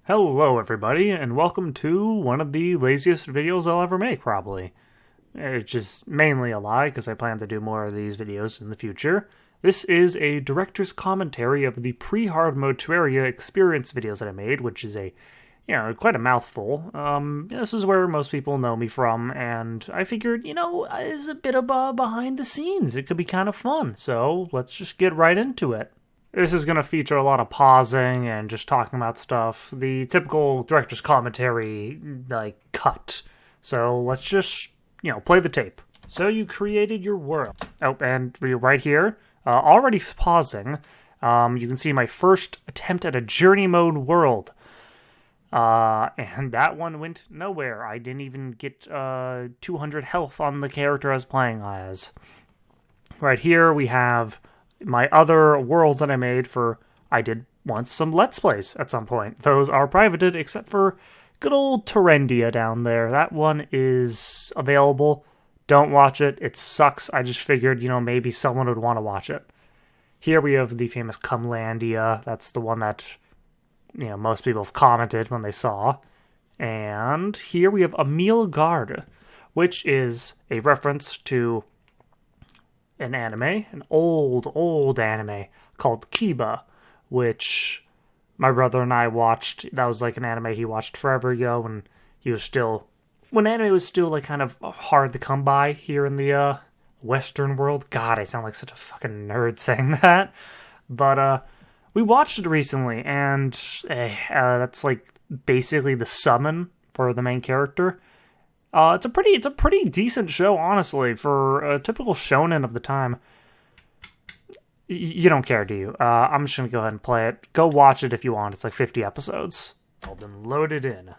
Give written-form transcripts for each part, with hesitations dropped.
Hello everybody, and welcome to one of the laziest videos I'll ever make, probably. It's just mainly a lie, because I plan to do more of these videos in the future. This is a director's commentary of the Pre-hardmode Terraria experience videos that I made, which is quite a mouthful. This is where most people know me from, and I figured, it's a bit of behind the scenes. It could be kind of fun, so let's just get right into it. This is going to feature a lot of pausing and just talking about stuff. The typical director's commentary, cut. So let's just, play the tape. So you created your world. Oh, and right here, already pausing, you can see my first attempt at a journey mode world. And that one went nowhere. I didn't even get 200 health on the character I was playing as. Right here, we have my other worlds that I made I did once some Let's Plays at some point. Those are privated, except for good old Terraria down there. That one is available. Don't watch it. It sucks. I just figured, maybe someone would want to watch it. Here we have the famous Cumlandia. That's the one that, most people have commented when they saw. And here we have Emil Garde, which is a reference to an anime, an old anime called Kiba, which my brother and I watched. That was like an anime he watched forever ago when anime was still kind of hard to come by here in the Western world. God, I sound like such a fucking nerd saying that. But we watched it recently, and that's like basically the summon for the main character. It's a pretty decent show, honestly, for a typical shonen of the time. You don't care, do you? I'm just gonna go ahead and play it. Go watch it if you want. It's like 50 episodes. All been loaded in.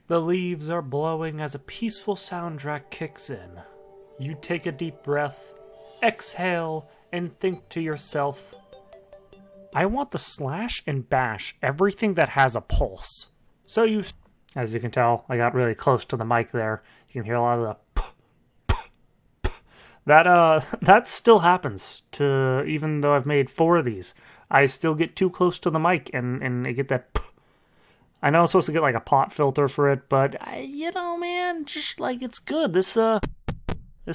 The leaves are blowing as a peaceful soundtrack kicks in. You take a deep breath, exhale, and think to yourself, I want to slash and bash everything that has a pulse. So as you can tell, I got really close to the mic there. You can hear a lot of the that still happens to, even though I've made 4 of these. I still get too close to the mic and I get that I know I'm supposed to get like a pop filter for it, but man, just it's good. This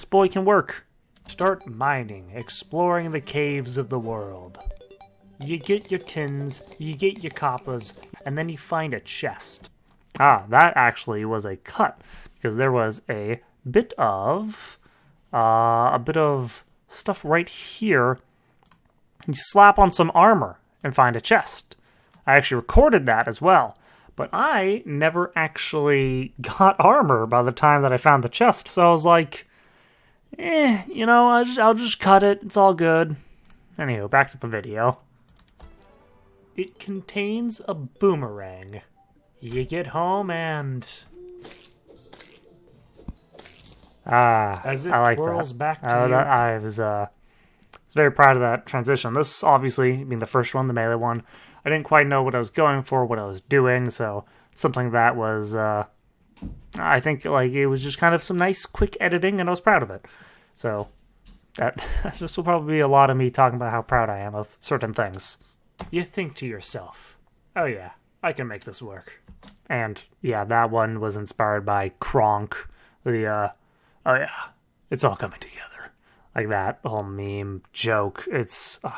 boy can work. Start mining, exploring the caves of the world. You get your tins, you get your coppers, and then you find a chest. Ah, that actually was a cut, because there was a bit of stuff right here. You slap on some armor and find a chest. I actually recorded that as well, but I never actually got armor by the time that I found the chest, so I was like, I'll just cut it, it's all good. Anywho, back to the video. It contains a boomerang. You get home and as it twirls back to you. I was very proud of that transition. This obviously being the first one, the melee one, I didn't quite know what I was going for, what I was doing, so something that was I think it was just kind of some nice quick editing, and I was proud of it. So this will probably be a lot of me talking about how proud I am of certain things. You think to yourself, oh yeah, I can make this work. And yeah, that one was inspired by Kronk. Oh yeah, it's all coming together. Like that whole meme joke. It's I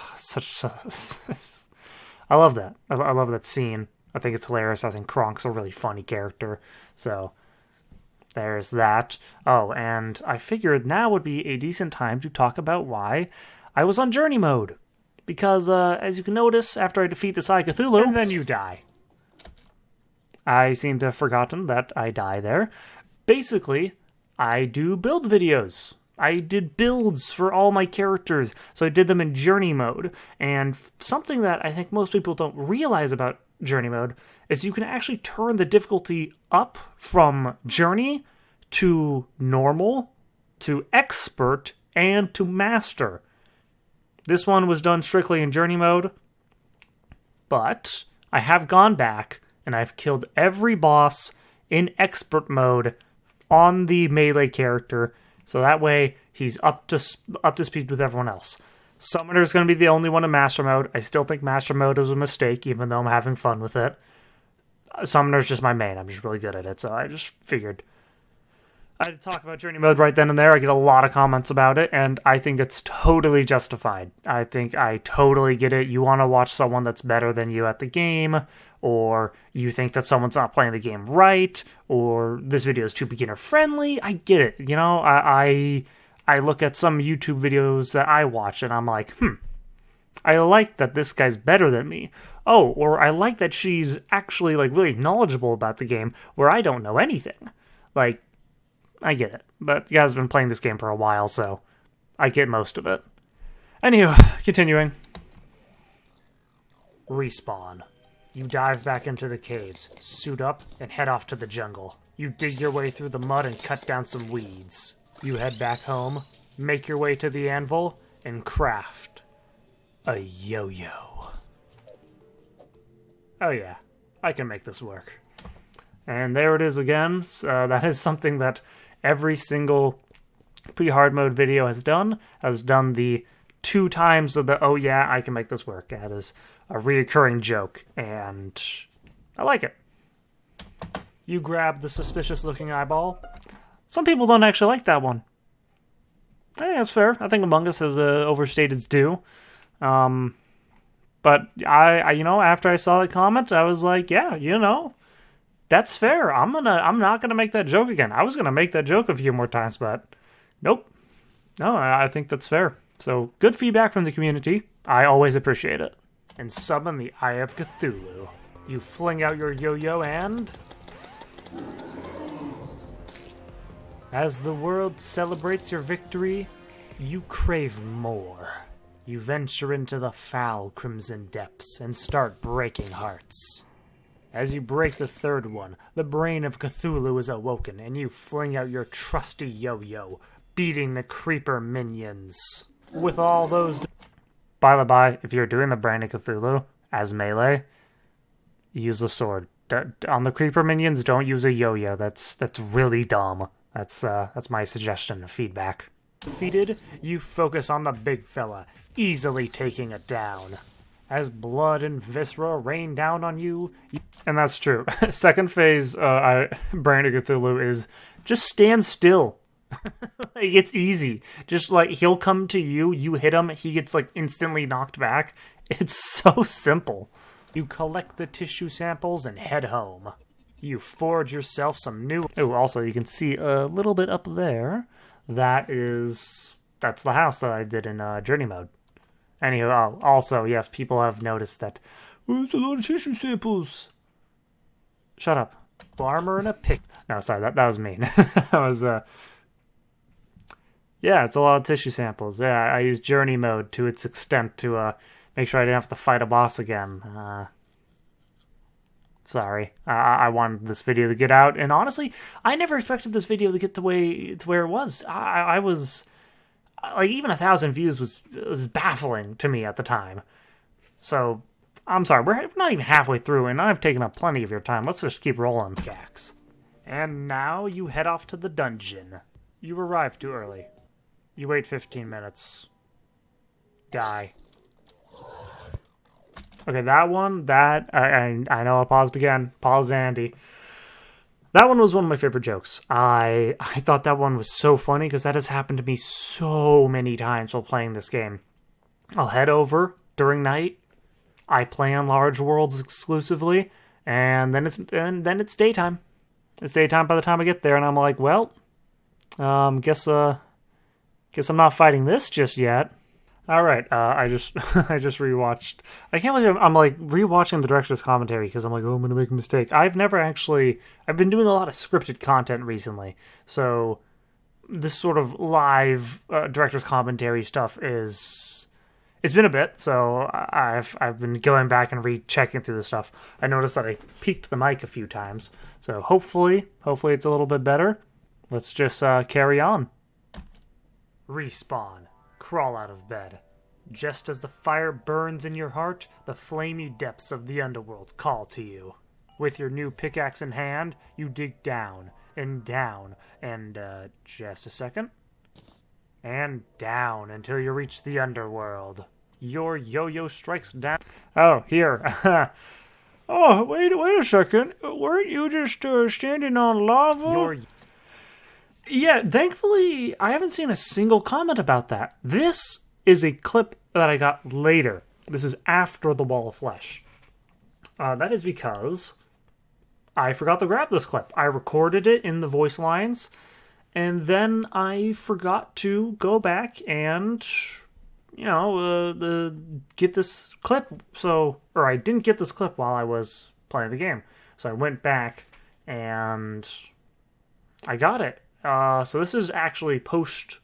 love that. I love that scene. I think it's hilarious. I think Kronk's a really funny character. So there's that. Oh, and I figured now would be a decent time to talk about why I was on journey mode. Because, as you can notice, after I defeat the Sai Cthulhu, and then you die. I seem to have forgotten that I die there. Basically, I do build videos. I did builds for all my characters, so I did them in journey mode. And something that I think most people don't realize about journey mode is you can actually turn the difficulty up from journey to normal, to expert, and to master. This one was done strictly in journey mode, but I have gone back and I've killed every boss in expert mode on the melee character, so that way he's up to speed with everyone else. Summoner's going to be the only one in master mode. I still think master mode was a mistake, even though I'm having fun with it. Summoner's just my main. I'm just really good at it, so I just figured I had to talk about Journey Mode right then and there. I get a lot of comments about it, and I think it's totally justified. I think I totally get it. You want to watch someone that's better than you at the game, or you think that someone's not playing the game right, or this video is too beginner-friendly. I get it. You know, I look at some YouTube videos that I watch, and I'm like, I like that this guy's better than me. Oh, or I like that she's actually, like, really knowledgeable about the game, where I don't know anything. Like, I get it. But you guys have been playing this game for a while, so I get most of it. Anywho, continuing. Respawn. You dive back into the caves, suit up, and head off to the jungle. You dig your way through the mud and cut down some weeds. You head back home, make your way to the anvil, and craft a yo-yo. Oh yeah, I can make this work. And there it is again. That is something that every single pre-hard mode video has done the 2 times of the, oh yeah, I can make this work. That is a reoccurring joke, and I like it. You grab the suspicious-looking eyeball. Some people don't actually like that one. I think that's fair. I think Among Us has overstayed its due. But I, you know, after I saw the comment, I was like, yeah, you know, that's fair. I'm not gonna make that joke again. I was gonna make that joke a few more times, but nope. No, I think that's fair. So good feedback from the community. I always appreciate it. And summon the Eye of Cthulhu. You fling out your yo-yo and... as the world celebrates your victory, you crave more. You venture into the foul crimson depths and start breaking hearts. As you break the 3rd one, the brain of Cthulhu is awoken, and you fling out your trusty yo-yo, beating the creeper minions. With all those... By the by, if you're doing the brain of Cthulhu as melee, use the sword. On the creeper minions, don't use a yo-yo. That's really dumb. That's my suggestion of feedback. Defeated, you focus on the big fella, easily taking it down. As blood and viscera rain down on you... And that's true. Second phase, Brain of Cthulhu is just stand still. Like, it's easy. Just, like, he'll come to you, you hit him, he gets, like, instantly knocked back. It's so simple. You collect the tissue samples and head home. You forge yourself some new... Oh, also, you can see a little bit up there. That's the house that I did in Journey Mode. Anywho, also, yes, people have noticed that... Oh, there's a lot of tissue samples. Shut up. Armor and a pick. No, sorry, that was mean. That was, yeah, it's a lot of tissue samples. Yeah, I used Journey Mode to its extent to make sure I didn't have to fight a boss again. Sorry. I wanted this video to get out, and honestly, I never expected this video to get to where it was. I was... Like, even 1,000 views was baffling to me at the time. So, I'm sorry, we're not even halfway through, and I've taken up plenty of your time. Let's just keep rolling, Jax. And now you head off to the dungeon. You arrived too early. You wait 15 minutes. Die. Okay, that one, I know I paused again. Pause, Andy. That one was one of my favorite jokes. I thought that one was so funny because that has happened to me so many times while playing this game. I'll head over during night. I play on large worlds exclusively, and then it's daytime. It's daytime by the time I get there, and I'm like, well, guess I'm not fighting this just yet. All right, I just rewatched. I can't believe I'm like rewatching the director's commentary because I'm like, oh, I'm gonna make a mistake. I've been doing a lot of scripted content recently, so this sort of live director's commentary stuff it's been a bit. So I've been going back and rechecking through the stuff. I noticed that I peaked the mic a few times, so hopefully it's a little bit better. Let's just carry on. Respawn. Crawl out of bed. Just as the fire burns in your heart, the flamey depths of the underworld call to you. With your new pickaxe in hand, you dig down, and just a second. And down until you reach the underworld. Your yo-yo strikes down... Oh, here. Oh, wait a second. Weren't you just standing on lava? Yeah, thankfully, I haven't seen a single comment about that. This is a clip that I got later. This is after the Wall of Flesh. That is because I forgot to grab this clip. I recorded it in the voice lines, and then I forgot to go back and, get this clip. Or I didn't get this clip while I was playing the game. So I went back and I got it. So this is actually post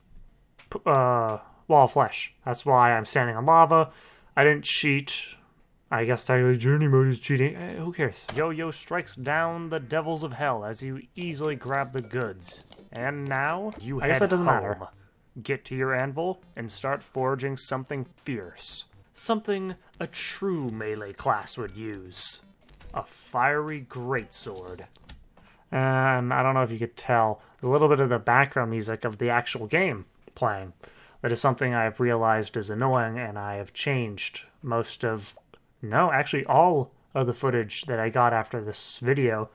Wall of Flesh. That's why I'm standing on lava. I didn't cheat. I guess technically journey mode is cheating. Who cares? Yo-Yo strikes down the devils of hell as you easily grab the goods. And now you head that doesn't matter. Get to your anvil and start forging something fierce. Something a true melee class would use. A fiery greatsword. And I don't know if you could tell, a little bit of the background music of the actual game playing. That is something I've realized is annoying, and I have changed all of the footage that I got after this video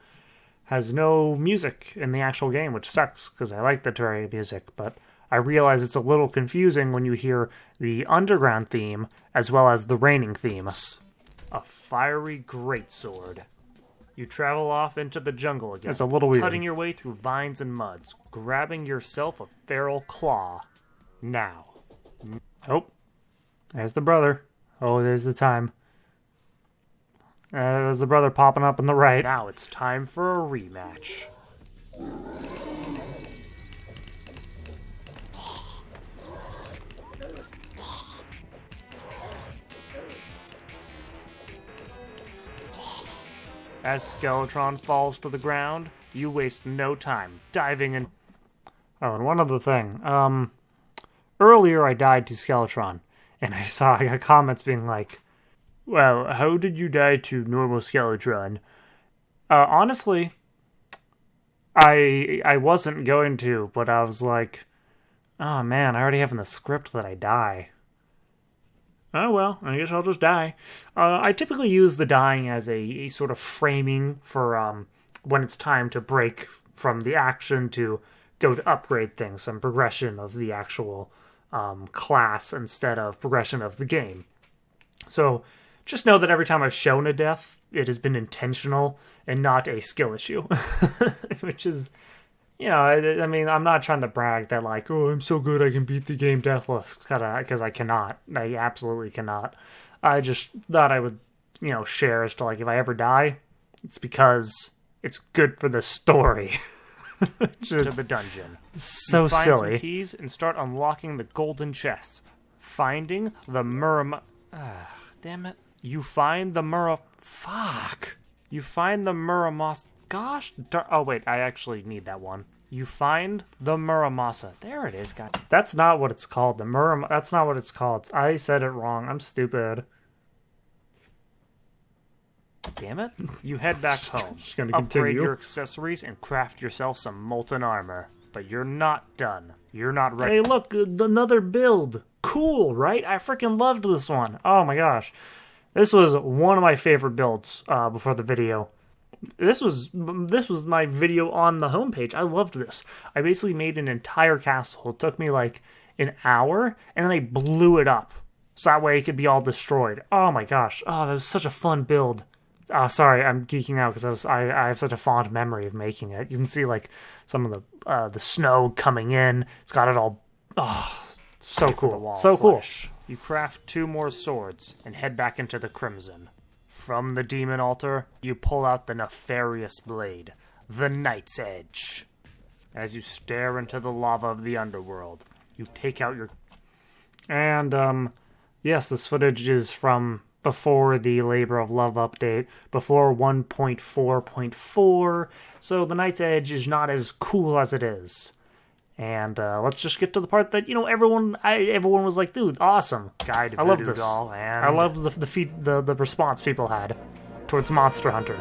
has no music in the actual game, which sucks, because I like the Terraria music, but I realize it's a little confusing when you hear the underground theme as well as the raining theme. A fiery greatsword. You travel off into the jungle again. It's a little weird. Cutting your way through vines and muds, grabbing yourself a feral claw. Now. Oh, there's the brother. Oh, there's the time. There's the brother popping up on the right. Now it's time for a rematch. As Skeletron falls to the ground, you waste no time diving in. Oh, and one other thing. Earlier I died to Skeletron, and I got comments being like, well, how did you die to normal Skeletron? Honestly, I wasn't going to, but I was like, oh man, I already have in the script that I die. Oh well, I guess I'll just die. I typically use the dying as a sort of framing for when it's time to break from the action to go to upgrade things, some progression of the actual class instead of progression of the game. So just know that every time I've shown a death, it has been intentional and not a skill issue. Which is, I mean, I'm not trying to brag that like, oh, I'm so good I can beat the game deathless, because I cannot. I absolutely cannot. I just thought I would, share as to like, if I ever die, it's because it's good for the story. Just to the dungeon. So you find silly. Some keys and start unlocking the golden chests. Finding the damn it. You find the You find the Muramasa. Gosh. Oh, wait. I actually need that one. You find the Muramasa. There it is, guys. That's not what it's called. That's not what it's called. I said it wrong. I'm stupid. Damn it. You head back home. Just gonna upgrade your accessories and craft yourself some molten armor. But you're not done. You're not ready. Hey, look. Another build. Cool, right? I freaking loved this one. Oh my gosh. This was one of my favorite builds before the video. This was my video on the homepage. I loved this. I basically made an entire castle. It took me like an hour, and then I blew it up. So that way it could be all destroyed. Oh my gosh. Oh, that was such a fun build. Sorry, I'm geeking out because I have such a fond memory of making it. You can see like some of the snow coming in. It's got it all. Oh, so cool. So cool. You craft 2 more swords and head back into the Crimson. From the demon altar, you pull out the nefarious blade, the Night's Edge. As you stare into the lava of the underworld, you take out your... And, yes, this footage is from before the Labor of Love update, before 1.4.4, so the Night's Edge is not as cool as it is. And let's just get to the part that everyone was like, "Dude, awesome!" I love this. I love the response people had towards Monster Hunter.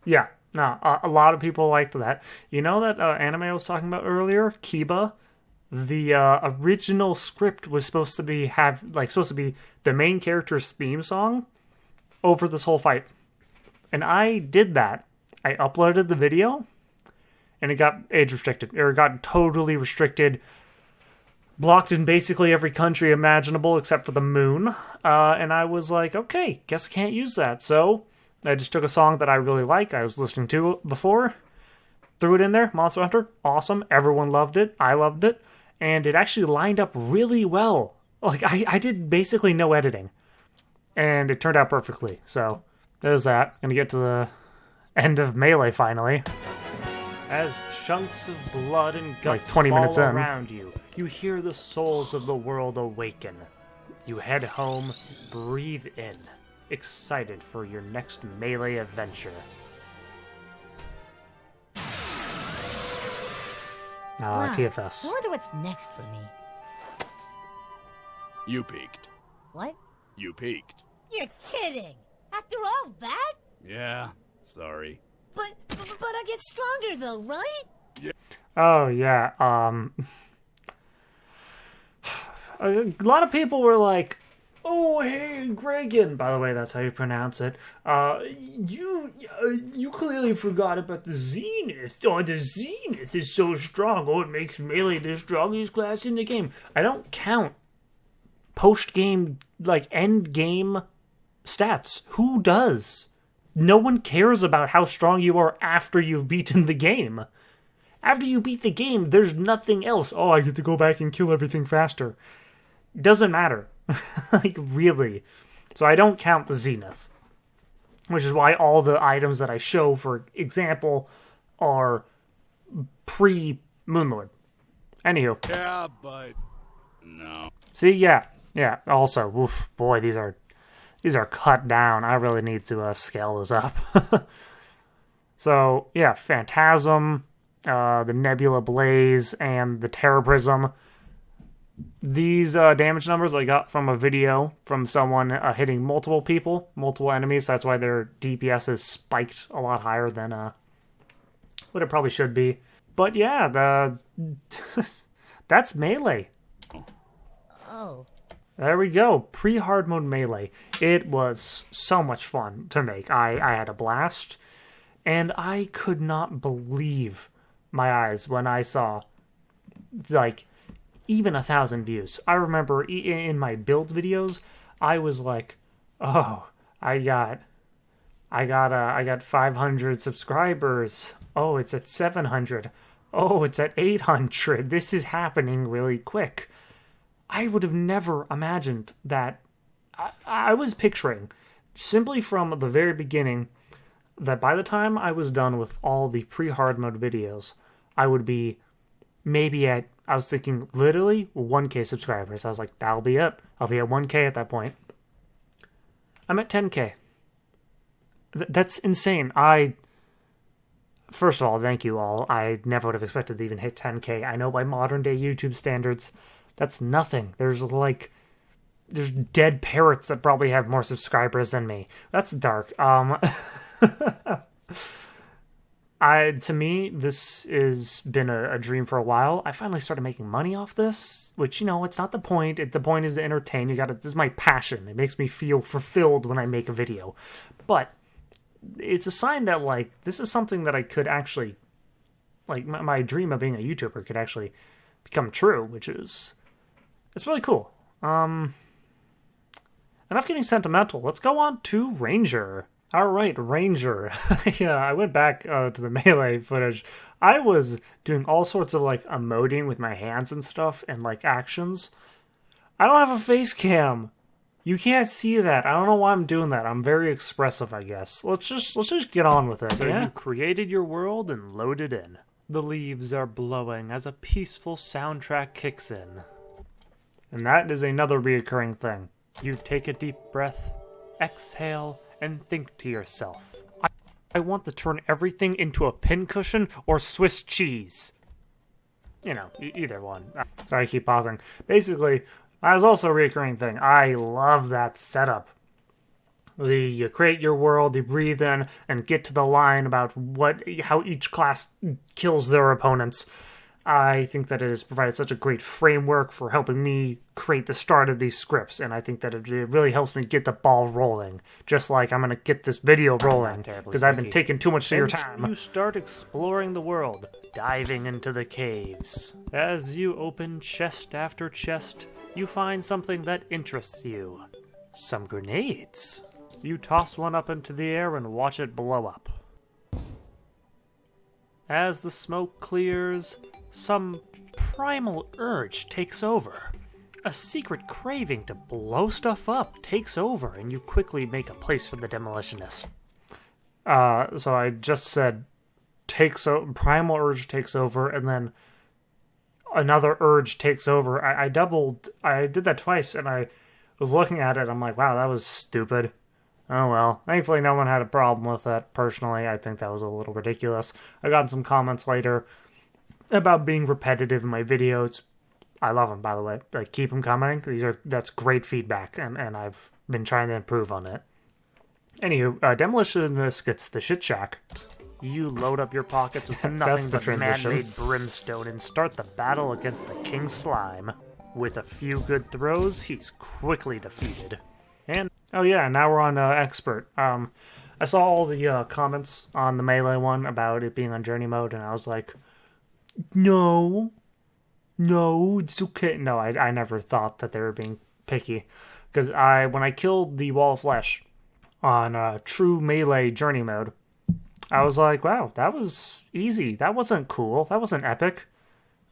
Yeah, no, a lot of people liked that. You know that anime I was talking about earlier, Kiba? The original script was supposed to be the main character's theme song over this whole fight. And I did that. I uploaded the video, and it got age restricted. Or it got totally restricted, blocked in basically every country imaginable except for the moon. And I was like, okay, guess I can't use that. So I just took a song that I really like, I was listening to before, threw it in there, Monster Hunter, awesome, everyone loved it, I loved it, and it actually lined up really well. Like, I did basically no editing, and it turned out perfectly. So there's that. Gonna get to the end of Melee finally. As chunks of blood and guts like 20 minutes fall around you, you hear the souls of the world awaken. You head home, breathe in, excited for your next Melee adventure. Wow, TFS. I wonder what's next for me. You peaked. What? You peaked. You're kidding! After all that? Yeah, sorry. But I get stronger though, right? Yeah. Oh, yeah, a lot of people were like, oh, hey, Gregan, by the way, that's how you pronounce it, you clearly forgot about the Zenith. Oh, the Zenith is so strong. Oh, it makes Melee the strongest class in the game. I don't count post-game, like, end-game stats. Who does? No one cares about how strong you are after you've beaten the game. After you beat the game, there's nothing else. Oh, I get to go back and kill everything faster. Doesn't matter. Like, really. So I don't count the Zenith. Which is why all the items that I show, for example, are pre-Moonlord. Anywho. Yeah, but no. See, yeah. Also, oof, boy, these are cut down. I really need to scale this up. So, yeah, Phantasm, the Nebula Blaze, and the Terror Prism. These damage numbers I got from a video from someone hitting multiple enemies. So that's why their DPS is spiked a lot higher than what it probably should be. But yeah, that's Melee. Oh. There we go. Pre-hard mode Melee. It was so much fun to make. I had a blast. And I could not believe my eyes when I saw, like, even 1,000 views. I remember in my build videos, I was like, oh, I got 500 subscribers. Oh, it's at 700. Oh, it's at 800. This is happening really quick. I would have never imagined that. I was picturing, simply from the very beginning, that by the time I was done with all the pre-hard mode videos, I would be maybe at, I was thinking literally 1K subscribers. I was like, that'll be it. I'll be at 1K at that point. I'm at 10K. That's insane. First of all, thank you all. I never would have expected to even hit 10K. I know by modern day YouTube standards, that's nothing. There's dead parrots that probably have more subscribers than me. That's dark. To me, this has been a dream for a while. I finally started making money off this, which, it's not the point. The point is to entertain. This is my passion. It makes me feel fulfilled when I make a video. But it's a sign that, like, this is something that I could actually, like, my dream of being a YouTuber could actually become true, which is, it's really cool. Enough getting sentimental. Let's go on to Ranger. Alright, Ranger. Yeah, I went back to the Melee footage. I was doing all sorts of, like, emoting with my hands and stuff, and, like, actions. I don't have a face cam. You can't see that. I don't know why I'm doing that. I'm very expressive, I guess. Let's just get on with it. So yeah? You created your world and loaded in. The leaves are blowing as a peaceful soundtrack kicks in. And that is another reoccurring thing. You take a deep breath, exhale, and think to yourself, I want to turn everything into a pincushion or Swiss cheese. Either one. Sorry, I keep pausing. Basically, that was also a recurring thing. I love that setup. You create your world, you breathe in, and get to the line about how each class kills their opponents. I think that it has provided such a great framework for helping me create the start of these scripts, and I think that it really helps me get the ball rolling. Just like I'm going to get this video rolling, because I've been taking too much of your time. You start exploring the world, diving into the caves. As you open chest after chest, you find something that interests you. Some grenades. You toss one up into the air and watch it blow up. As the smoke clears, some primal urge takes over. A secret craving to blow stuff up takes over, and you quickly make a place for the demolitionist. So I just said primal urge takes over, and then another urge takes over. I did that twice, and I was looking at it, I'm like, wow, that was stupid. Oh well. Thankfully no one had a problem with that. Personally, I think that was a little ridiculous. I got some comments later about being repetitive in my videos. I love them, by the way. Like, keep them coming. That's great feedback, and I've been trying to improve on it. Anywho, demolitionist gets the shit shack. You load up your pockets with nothing but man-made brimstone and start the battle against the King Slime. With a few good throws, he's quickly defeated. And, oh yeah, now we're on expert. I saw all the comments on the Melee one about it being on journey mode, and I was like, no, it's okay. No, I never thought that they were being picky. Because when I killed the Wall of Flesh on true Melee journey mode, I was like, wow, that was easy. That wasn't cool. That wasn't epic.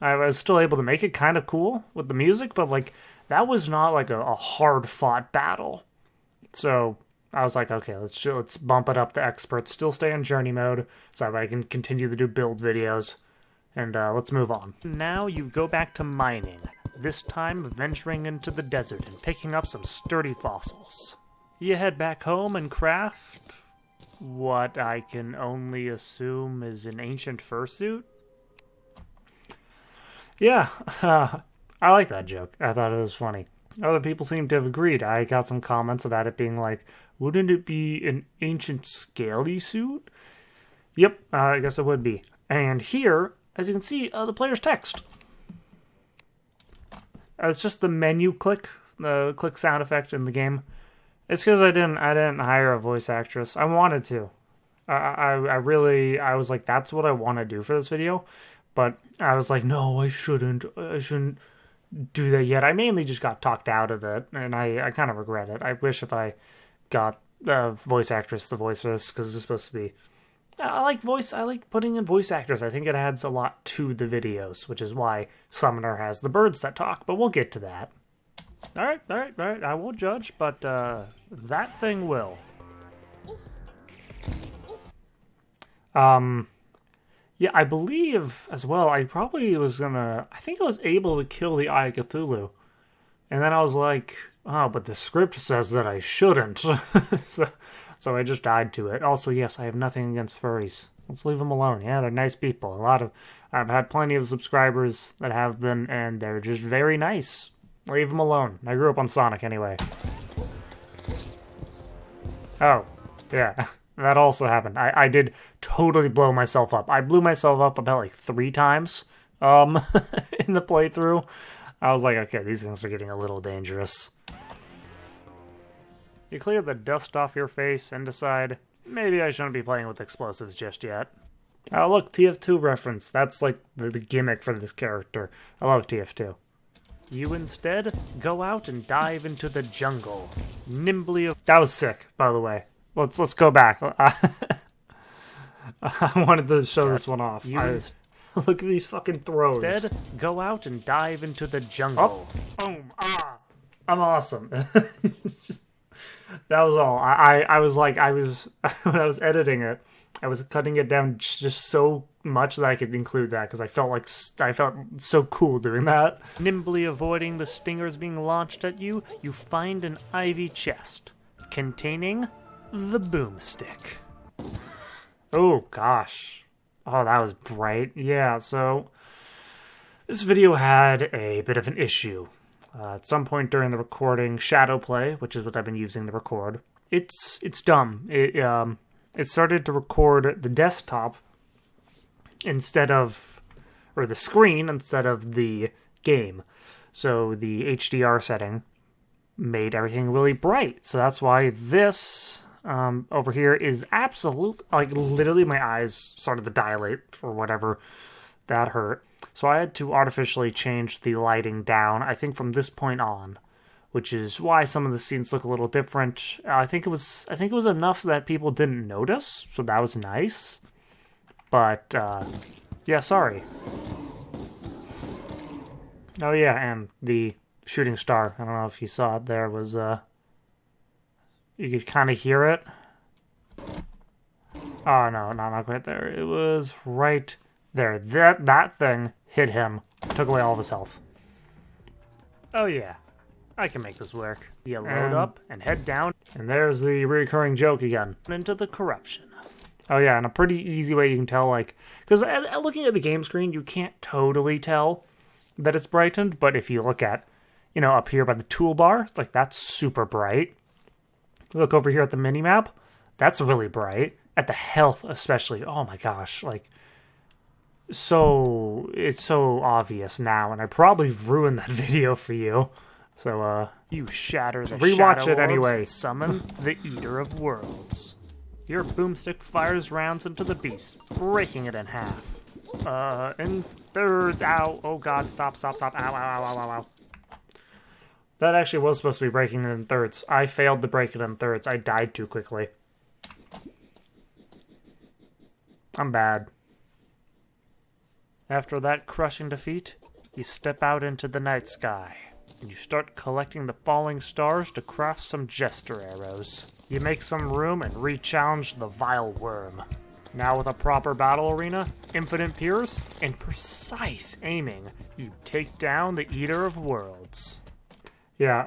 I was still able to make it kind of cool with the music, but like that was not like a hard-fought battle. So I was like, okay, let's bump it up to expert. Still stay on journey mode so I can continue to do build videos. And let's move on. Now you go back to mining, this time venturing into the desert and picking up some sturdy fossils. You head back home and craft what I can only assume is an ancient fursuit? Yeah, I like that joke. I thought it was funny. Other people seem to have agreed. I got some comments about it being like, wouldn't it be an ancient scaly suit? Yep, I guess it would be. And here, as you can see, the player's text. It's just the menu click, the click sound effect in the game. It's because I didn't hire a voice actress. I wanted to. I was like, that's what I want to do for this video. But I was like, no, I shouldn't do that yet. I mainly just got talked out of it, and I kind of regret it. I wish if I got a voice actress to voice this, because it's supposed to be... I like putting in voice actors. I think it adds a lot to the videos, which is why Summoner has the birds that talk, but we'll get to that. Alright, I won't judge, but that thing will. Yeah, I believe, as well, I think I was able to kill the Eye of Cthulhu. And then I was like, oh, but the script says that I shouldn't. So I just died to it. Also, yes, I have nothing against furries. Let's leave them alone. Yeah, they're nice people. I've had plenty of subscribers that have been, and they're just very nice. Leave them alone. I grew up on Sonic anyway. Oh, yeah. That also happened. I did totally blow myself up. I blew myself up about like 3 times in the playthrough. I was like, okay, these things are getting a little dangerous. You clear the dust off your face and decide, maybe I shouldn't be playing with explosives just yet. Oh, look, TF2 reference. That's like the gimmick for this character. I love TF2. You instead go out and dive into the jungle. Nimbly... That was sick, by the way. Let's go back. I wanted to show this one off. Look at these fucking throws. Instead, go out and dive into the jungle. Oh, boom, I'm awesome. That was all. I was like, when I was editing it, I was cutting it down just so much that I could include that, because I felt so cool doing that. Nimbly avoiding the stingers being launched at you, you find an ivy chest containing the boomstick. Oh gosh. Oh, that was bright. Yeah, so this video had a bit of an issue. At some point during the recording, Shadowplay, which is what I've been using to record, It's dumb. It started to record the desktop instead of, or the screen instead of the game. So the HDR setting made everything really bright. So that's why this over here is absolute, like literally my eyes started to dilate or whatever. That hurt. So I had to artificially change the lighting down, I think from this point on, which is why some of the scenes look a little different. I think it was enough that people didn't notice, so that was nice. But yeah, sorry. Oh yeah, and the shooting star, I don't know if you saw it there, was you could kind of hear it. Oh no, not quite there. It was right there. That thing hit him, took away all of his health. Oh yeah, I can make this work. You load up and head down, and there's the recurring joke again. Into the corruption. Oh yeah, and a pretty easy way you can tell, like, because looking at the game screen, you can't totally tell that it's brightened, but if you look at, you know, up here by the toolbar, like, that's super bright. Look over here at the minimap, that's really bright. At the health especially, oh my gosh, like, so, it's so obvious now, and I probably ruined that video for you. So, you shatter the rewatch it anyway. And summon the Eater of Worlds. Your boomstick fires rounds into the beast, breaking it in half. In thirds, ow, oh god, stop, ow, ow, ow, ow, ow. That actually was supposed to be breaking it in thirds. I failed to break it in thirds. I died too quickly. I'm bad. After that crushing defeat, you step out into the night sky, and you start collecting the falling stars to craft some jester arrows. You make some room and re-challenge the vile worm. Now with a proper battle arena, infinite peers, and precise aiming, you take down the Eater of Worlds. Yeah,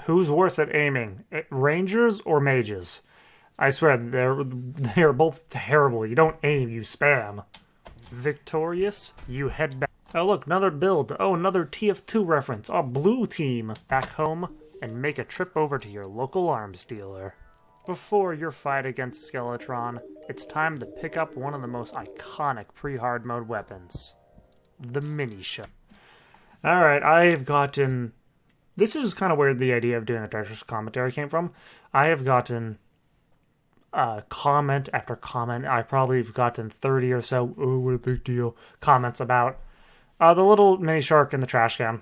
who's worse at aiming, rangers or mages? I swear, they're both terrible. You don't aim, you spam. Victorious, you head back. Oh look, another build. Oh, another TF2 reference. Oh, blue team. Back home and make a trip over to your local arms dealer. Before your fight against Skeletron, it's time to pick up one of the most iconic pre-hard mode weapons. The mini-ship. Alright, I've gotten... This is kind of where the idea of doing a director's commentary came from. I have gotten comment after comment. I probably have gotten 30 or so, oh, what a big deal, comments about the little mini shark in the trash can.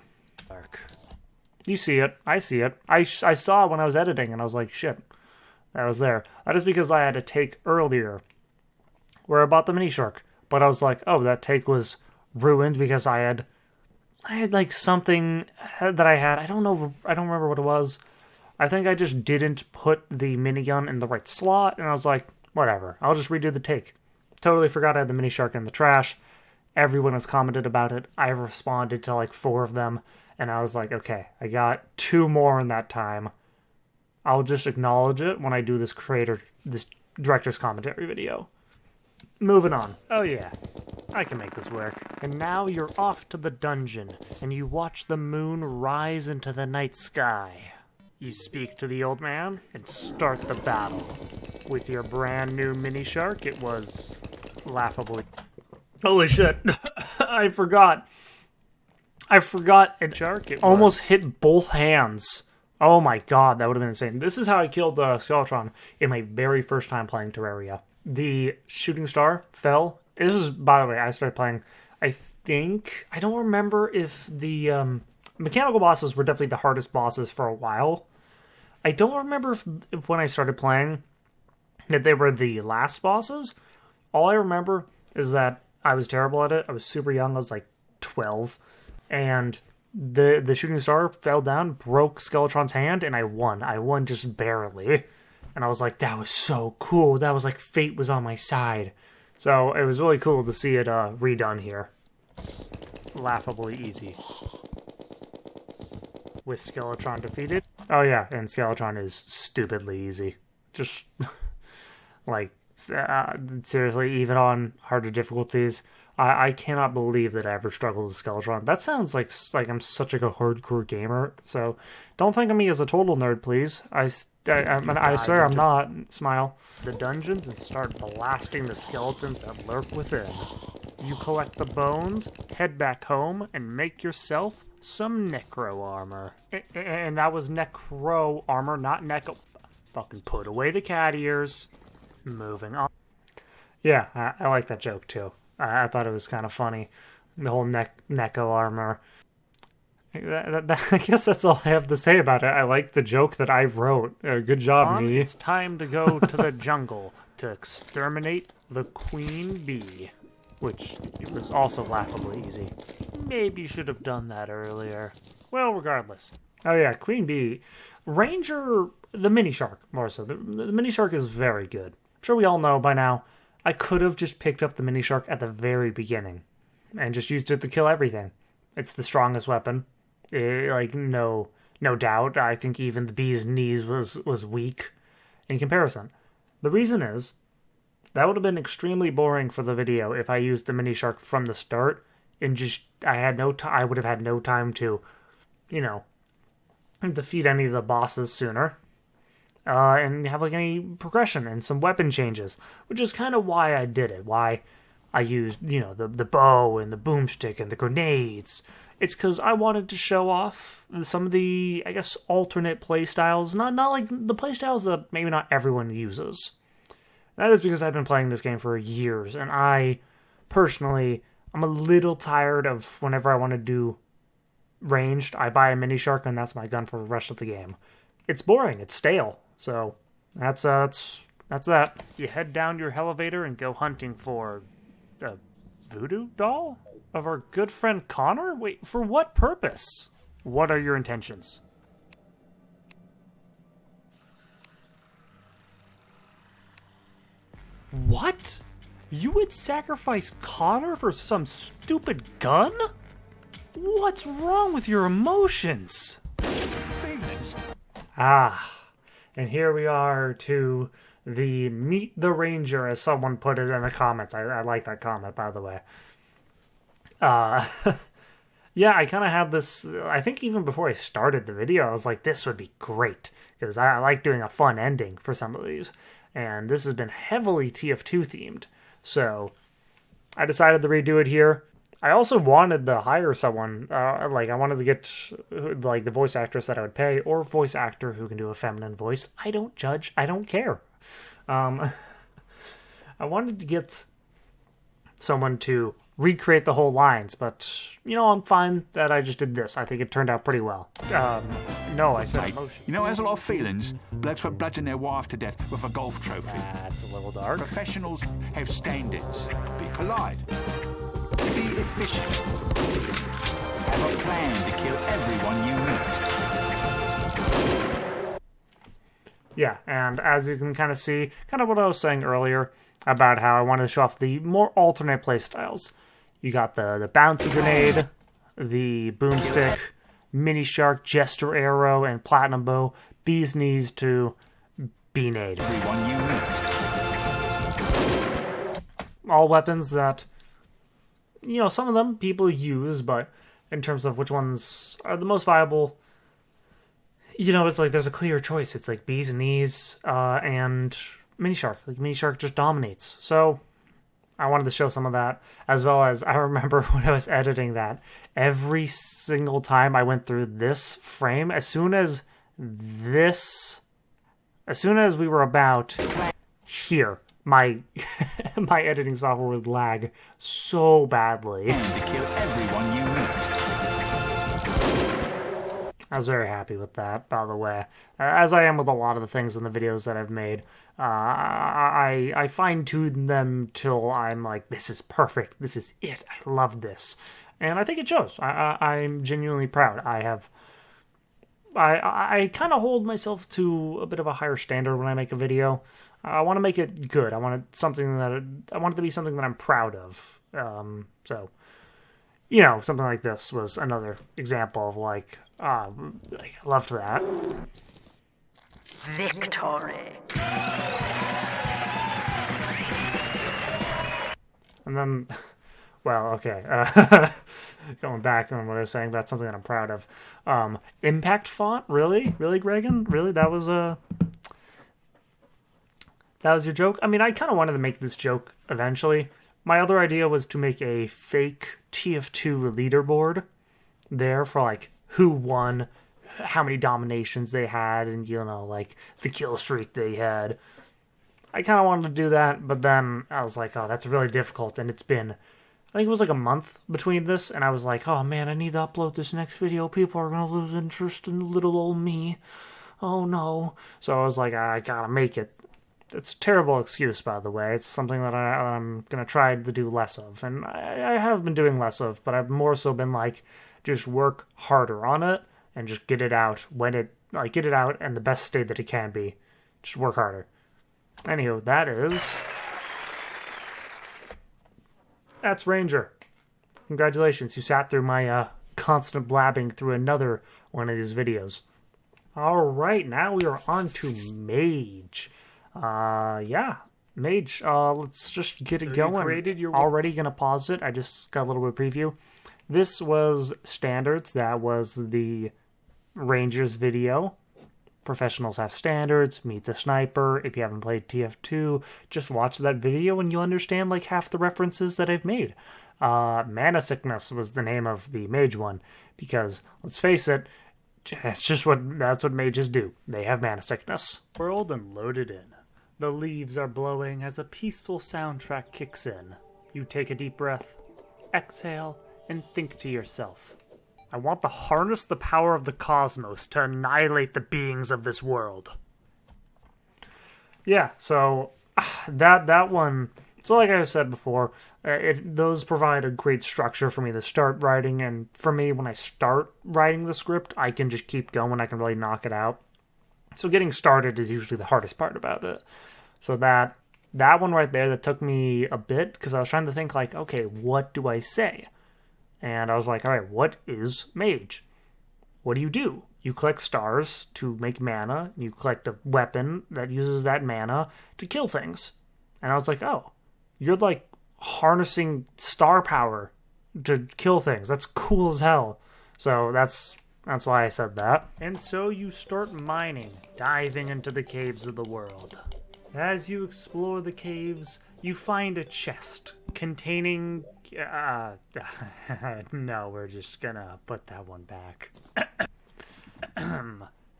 You see it. I see it. I saw it when I was editing, and I was like, shit, that was there. That is because I had a take earlier where I bought the mini shark. But I was like, oh, that take was ruined because I had like something that I had. I don't remember what it was. I think I just didn't put the minigun in the right slot, and I was like, whatever, I'll just redo the take. Totally forgot I had the mini shark in the trash. Everyone has commented about it. I responded to like 4 of them, and I was like, okay, I got 2 more in that time. I'll just acknowledge it when I do this director's commentary video. Moving on. Oh yeah, I can make this work. And now you're off to the dungeon, and you watch the moon rise into the night sky. You speak to the old man and start the battle. With your brand new mini shark, it was laughably... Holy shit, I forgot. And shark, it almost hit both hands. Oh my god, that would have been insane. This is how I killed Skeletron in my very first time playing Terraria. The shooting star fell. This is, by the way, I started playing, I don't remember if the mechanical bosses were definitely the hardest bosses for a while. I don't remember if when I started playing that they were the last bosses. All I remember is that I was terrible at it. I was super young. I was like 12. And the shooting star fell down, broke Skeletron's hand, and I won. I won just barely. And I was like, that was so cool. That was like fate was on my side. So it was really cool to see it redone here. It's laughably easy. With Skeletron defeated. Oh yeah, and Skeletron is stupidly easy. Just, like, seriously, even on harder difficulties. I cannot believe that I ever struggled with Skeletron. That sounds like I'm such a hardcore gamer. So don't think of me as a total nerd, please. I swear I'm not. Smile. The dungeons and start blasting the skeletons that lurk within. You collect the bones, head back home, and make yourself some necro armor. And that was necro armor, not necro. Fucking put away the cat ears. Moving on. Yeah, I like that joke too. I thought it was kind of funny. The whole Neko armor. I guess that's all I have to say about it. I like the joke that I wrote. Good job, me. It's time to go to the jungle to exterminate the queen bee. Which it was also laughably easy. Maybe you should have done that earlier. Well, regardless. Oh yeah, queen bee. Ranger, the mini shark, more so. The mini shark is very good. I'm sure we all know by now. I could have just picked up the mini shark at the very beginning and just used it to kill everything. It's the strongest weapon. No doubt. I think even the bee's knees was weak in comparison. The reason is, that would have been extremely boring for the video if I used the mini shark from the start and I would have had no time to, defeat any of the bosses sooner. And have any progression and some weapon changes, which is kind of why I did it. Why I used, the bow and the boomstick and the grenades. It's because I wanted to show off some of the, I guess, alternate playstyles. Not like the playstyles that maybe not everyone uses. That is because I've been playing this game for years, and I, personally, I'm a little tired of whenever I want to do ranged, I buy a mini shark and that's my gun for the rest of the game. It's boring, it's stale. So that's that. You head down your elevator and go hunting for a voodoo doll of our good friend Connor? Wait, for what purpose? What are your intentions? What? You would sacrifice Connor for some stupid gun? What's wrong with your emotions? Feelings. And here we are to the Meet the Ranger, as someone put it in the comments. I like that comment, by the way. Yeah, I kind of had this, I think even before I started the video, I was like, this would be great, because I like doing a fun ending for some of these. And this has been heavily TF2 themed, so I decided to redo it here. I also wanted to hire someone, I wanted to get, the voice actress that I would pay, or voice actor who can do a feminine voice. I don't judge, I don't care. I wanted to get someone to recreate the whole lines, but, I'm fine that I just did this. I think it turned out pretty well. No, I said emotion. It has a lot of feelings. Blokes would bludgeon their wife to death with a golf trophy. That's a little dark. Professionals have standards. Be polite. Be efficient. Have a plan to kill everyone you meet. Yeah, and as you can kind of see, kind of what I was saying earlier about how I wanted to show off the more alternate playstyles. You got the bouncy grenade, the boomstick, mini shark, jester arrow, and platinum bow, bee's knees to bee-nade. Everyone you meet. All weapons that, some of them people use, but in terms of which ones are the most viable, it's like there's a clear choice. It's like bees and knees, and mini shark. Like mini shark just dominates. So I wanted to show some of that, as well as I remember when I was editing that, every single time I went through this frame, as soon as we were about here, my my editing software would lag so badly. And to kill everyone you meet. I was very happy with that, by the way. As I am with a lot of the things in the videos that I've made. I fine-tune them till I'm like, this is perfect. This is it. I love this. And I think it shows. I'm genuinely proud. I kind of hold myself to a bit of a higher standard when I make a video. I want to make it good. I want it to be something that I'm proud of. So, something like this was another example of I loved that. Victory. And then well, okay. Going back on what I was saying, that's something that I'm proud of. Impact font? Really? Really, Gregan? Really? That was your joke? I mean, I kind of wanted to make this joke eventually. My other idea was to make a fake TF2 leaderboard there for, like, who won, how many dominations they had, and, you know, like, the kill streak they had. I kind of wanted to do that, but then I was like, oh, that's really difficult, and it's been, I think it was like a month between this, and I was like, oh man, I need to upload this next video. People are going to lose interest in little old me. Oh no. So I was like, I gotta make it. It's a terrible excuse, by the way. It's something that I'm going to try to do less of, and I have been doing less of, but I've more so been like, just work harder on it, and just get it out when it, like, get it out in the best state that it can be. Just work harder. Anywho, that's Ranger. Congratulations, you sat through my constant blabbing through another one of these videos. Alright, now we are on to Mage. Yeah, Mage, let's just get it going. Already gonna pause it, I just got a little bit of preview. This was Standards, that was the Rangers video. Professionals have standards, meet the sniper. If you haven't played TF2, just watch that video and you'll understand like half the references that I've made. Mana Sickness was the name of the mage one, because let's face it, that's what mages do. They have mana sickness. World and loaded in. The leaves are blowing as a peaceful soundtrack kicks in. You take a deep breath, exhale, and think to yourself, I want to harness the power of the cosmos to annihilate the beings of this world. Yeah, so that one. So like I said before, those provide a great structure for me to start writing, and for me, when I start writing the script, I can just keep going. I can really knock it out. So getting started is usually the hardest part about it. So that one right there, that took me a bit, because I was trying to think like, okay, what do I say? And I was like, all right, what is Mage? What do? You collect stars to make mana. You collect a weapon that uses that mana to kill things. And I was like, oh, you're like harnessing star power to kill things. That's cool as hell. So that's why I said that. And so you start mining, diving into the caves of the world. As you explore the caves, you find a chest containing... no, we're just gonna put that one back.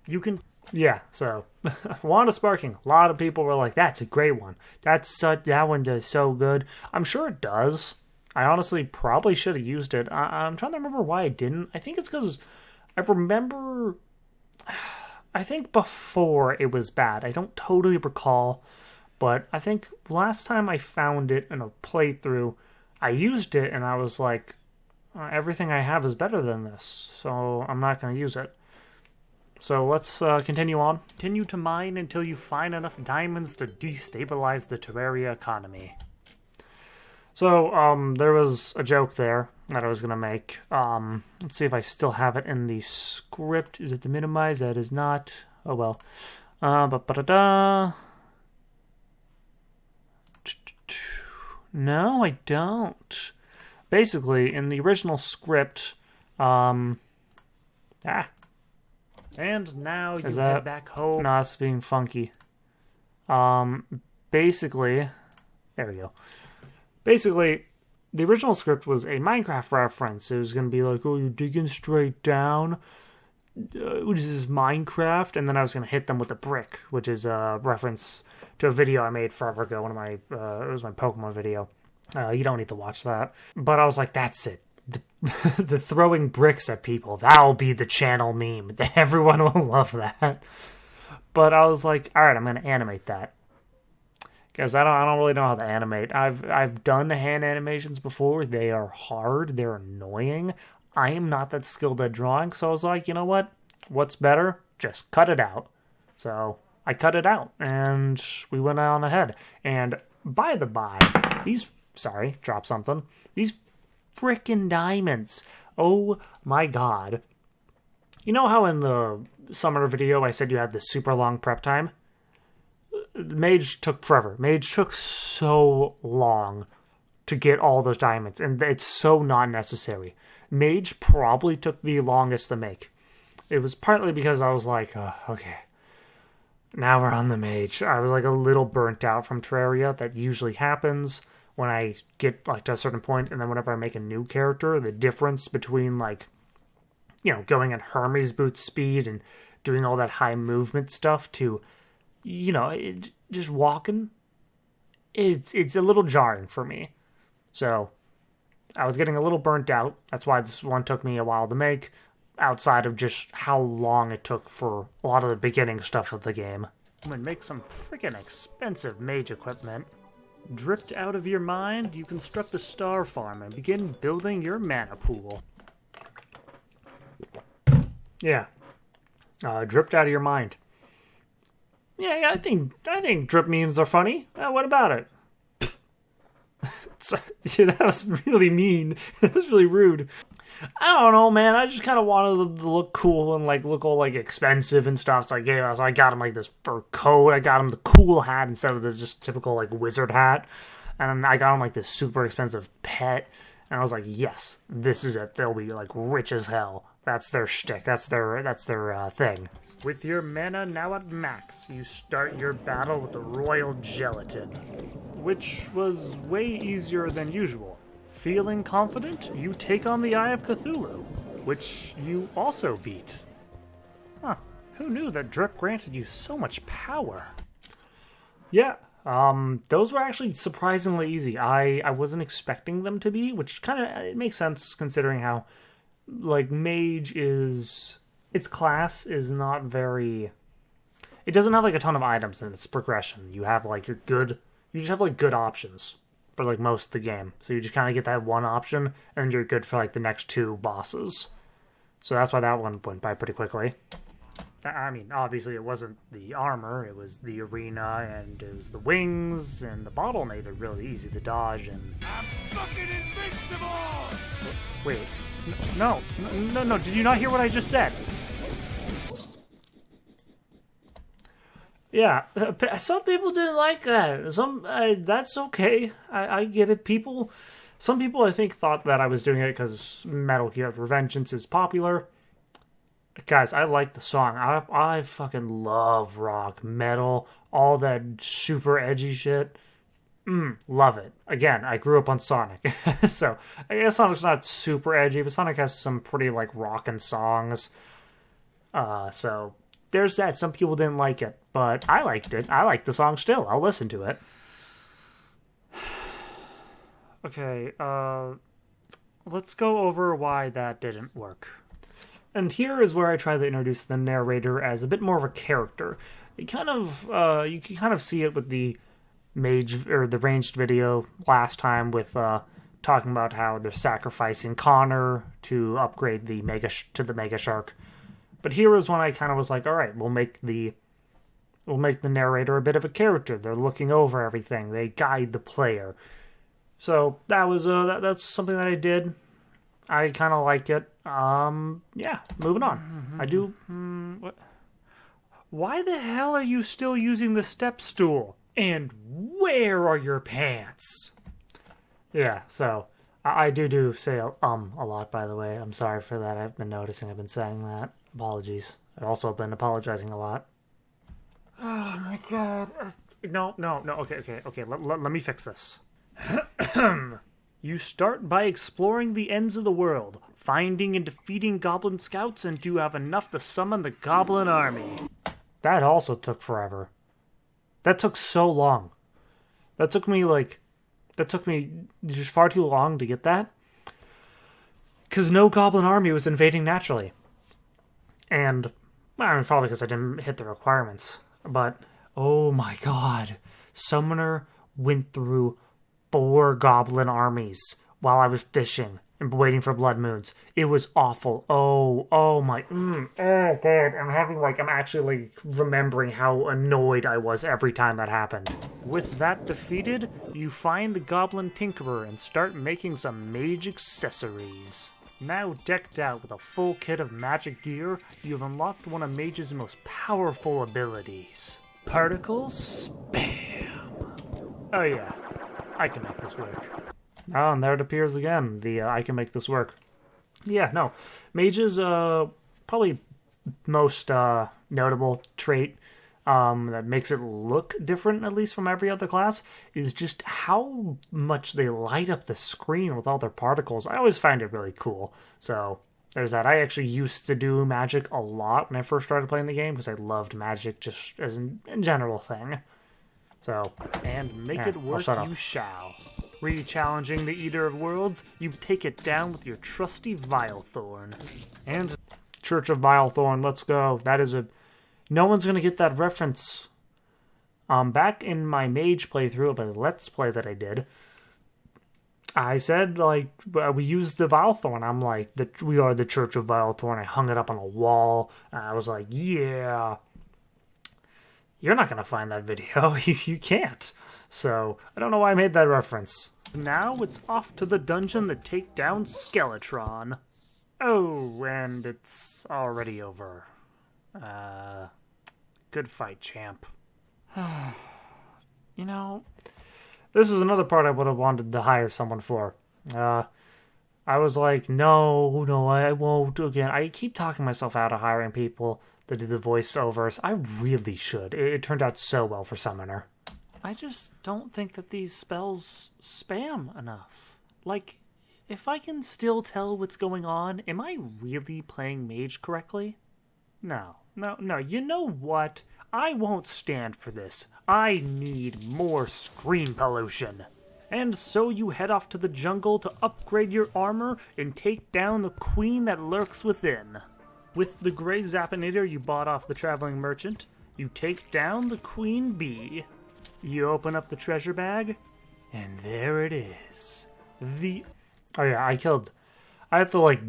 You can... Yeah, so... Wanda Sparking. A lot of people were like, that's a great one. That one does so good. I'm sure it does. I honestly probably should have used it. I'm trying to remember why I didn't. I think it's because I remember... I think before it was bad. I don't totally recall... But I think last time I found it in a playthrough, I used it and I was like, everything I have is better than this, so I'm not going to use it. So let's continue on. Continue to mine until you find enough diamonds to destabilize the Terraria economy. So there was a joke there that I was going to make. Let's see if I still have it in the script. Is it to minimize? That is not. Oh well. No, I don't. Basically, in the original script, And now you head back home. No, it's being funky. Basically, there we go. Basically, the original script was a Minecraft reference. It was going to be like, oh, you're digging straight down, which is Minecraft, and then I was going to hit them with a brick, which is a reference to a video I made forever ago. It was my Pokemon video. You don't need to watch that. But I was like, that's it. The throwing bricks at people, that'll be the channel meme. Everyone will love that. But I was like, alright, I'm going to animate that. Because I don't really know how to animate. I've done hand animations before. They are hard. They're annoying. I am not that skilled at drawing. So I was like, you know what? What's better? Just cut it out. So I cut it out. And we went on ahead. And by the by, drop something. These frickin' diamonds. Oh my god. You know how in the summer video I said you had this super long prep time? Mage took forever. Mage took so long to get all those diamonds, and it's so not necessary. Mage probably took the longest to make. It was partly because I was like, oh, okay, now we're on the mage. I was like a little burnt out from Terraria. That usually happens when I get like to a certain point, and then whenever I make a new character, the difference between like, you know, going at Hermes boot speed and doing all that high movement stuff to, you know, just walking, it's a little jarring for me. So I was getting a little burnt out. That's why this one took me a while to make, outside of just how long it took for a lot of the beginning stuff of the game. I'm gonna make some freaking expensive mage equipment. Dripped out of your mind, you construct a star farm and begin building your mana pool. Yeah. Dripped out of your mind. Yeah, I think drip memes are funny. What about it? Yeah, that was really mean. That was really rude. I don't know, man. I just kind of wanted them to look cool and like look all like expensive and stuff. So I got him like this fur coat. I got him the cool hat instead of the just typical like wizard hat. And I got him like this super expensive pet. And I was like, yes, this is it. They'll be like rich as hell. That's their shtick. That's their thing. With your mana now at max, you start your battle with the Royal Gelatin, which was way easier than usual. Feeling confident, you take on the Eye of Cthulhu, which you also beat. Huh, who knew that drip granted you so much power? Yeah, those were actually surprisingly easy. I wasn't expecting them to be, which kind of, it makes sense considering how, like, mage is, its class is not very, it doesn't have, like, a ton of items in its progression. You have, like, you just have, like, good options for like most of the game. So you just kind of get that one option and you're good for like the next two bosses. So that's why that one went by pretty quickly. I mean, obviously it wasn't the armor, it was the arena and it was the wings, and the bottle made it really easy to dodge. And I'm fucking invincible! Wait, no, did you not hear what I just said? Yeah, some people didn't like that. That's okay. I get it. Some people I think thought that I was doing it because Metal Gear Revengeance is popular. Guys, I like the song. I fucking love rock, metal, all that super edgy shit. Love it. Again, I grew up on Sonic, so I guess Sonic's not super edgy, but Sonic has some pretty like rockin' songs. So there's that. Some people didn't like it, but I liked it. I like the song still. I'll listen to it. Okay, let's go over why that didn't work. And here is where I try to introduce the narrator as a bit more of a character. You can kind of see it with the mage or the ranged video last time with talking about how they're sacrificing Connor to upgrade the Mega Shark. But here is when I kind of was like, all right, we'll make the narrator a bit of a character. They're looking over everything. They guide the player. So that was that's something that I did. I kind of like it. Yeah, moving on. I do. What? Why the hell are you still using the step stool? And where are your pants? Yeah, so I do say a lot, by the way. I'm sorry for that. I've been noticing. I've been saying that. Apologies. I've also been apologizing a lot. Oh my god. No. Okay. Let me fix this. You start by exploring the ends of the world, finding and defeating goblin scouts, and you have enough to summon the goblin army. That also took forever. That took so long. That took me just far too long to get that. Because no goblin army was invading naturally. And, probably because I didn't hit the requirements. But, oh my god. Summoner went through 4 goblin armies while I was fishing and waiting for blood moons. It was awful. Oh my, oh god. I'm actually remembering how annoyed I was every time that happened. With that defeated, you find the goblin tinkerer and start making some mage accessories. Now decked out with a full kit of magic gear, you've unlocked one of Mage's most powerful abilities. Particle Spam. Oh yeah, I can make this work. Oh, and there it appears again. The I can make this work. Yeah, no. Mage's probably most notable trait that makes it look different, at least from every other class, is just how much they light up the screen with all their particles. I always find it really cool. So there's that. I actually used to do magic a lot when I first started playing the game because I loved magic just as a general thing. So, and make it work you shall. Re-challenging the Eater of Worlds, you take it down with your trusty Vilethorn. And Church of Vilethorn, let's go. That is a... No one's going to get that reference. Back in my mage playthrough of a Let's Play that I did, I said, like, we used the Vilethorn. I'm like, we are the Church of Vilethorn. I hung it up on a wall. And I was like, yeah. You're not going to find that video. You can't. So, I don't know why I made that reference. Now it's off to the dungeon to take down Skeletron. Oh, and it's already over. Good fight, champ. You know, this is another part I would have wanted to hire someone for. I was like, no, I won't again. I keep talking myself out of hiring people to do the voiceovers. I really should. It turned out so well for Summoner. I just don't think that these spells spam enough. Like, if I can still tell what's going on, am I really playing mage correctly? No. You know what? I won't stand for this. I need more screen pollution. And so you head off to the jungle to upgrade your armor and take down the queen that lurks within. With the gray Zappinator you bought off the traveling merchant, you take down the queen bee. You open up the treasure bag, and there it is. Oh yeah, I have to, like,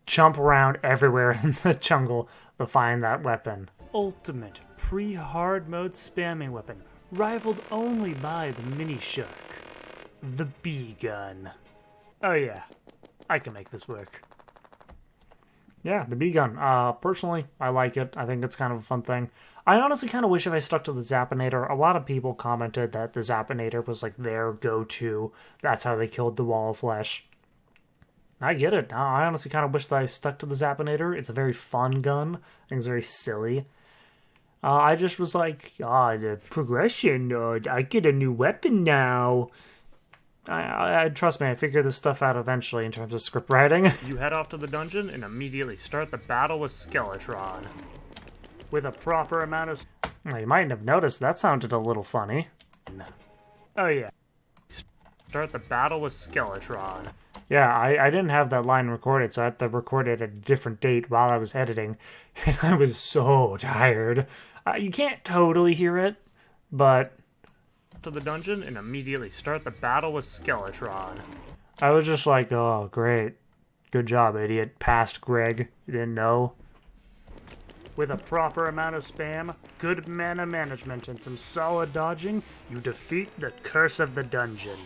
jump around everywhere in the jungle to find that weapon. Ultimate pre-hard mode spamming weapon, rivaled only by the mini shark. The bee gun. Oh yeah, I can make this work. Yeah, the bee gun. Personally, I like it. I think it's kind of a fun thing. I honestly kind of wish if I stuck to the Zappinator. A lot of people commented that the Zappinator was like their go-to. That's how they killed the Wall of Flesh. I get it. I honestly kind of wish that I stuck to the Zappinator. It's a very fun gun. I think it's very silly. I just was like, the progression. I get a new weapon now. I trust me, I figure this stuff out eventually in terms of script writing. You head off to the dungeon and immediately start the battle with Skeletron. With a proper amount of... Well, you might have noticed that sounded a little funny. Oh yeah. Start the battle with Skeletron. Yeah, I didn't have that line recorded, so I had to record it at a different date while I was editing. And I was so tired. You can't totally hear it, but... To the dungeon and immediately start the battle with Skeletron. I was just like, oh, great. Good job, idiot. Past Greg. You didn't know? With a proper amount of spam, good mana management, and some solid dodging, you defeat the Curse of the Dungeon.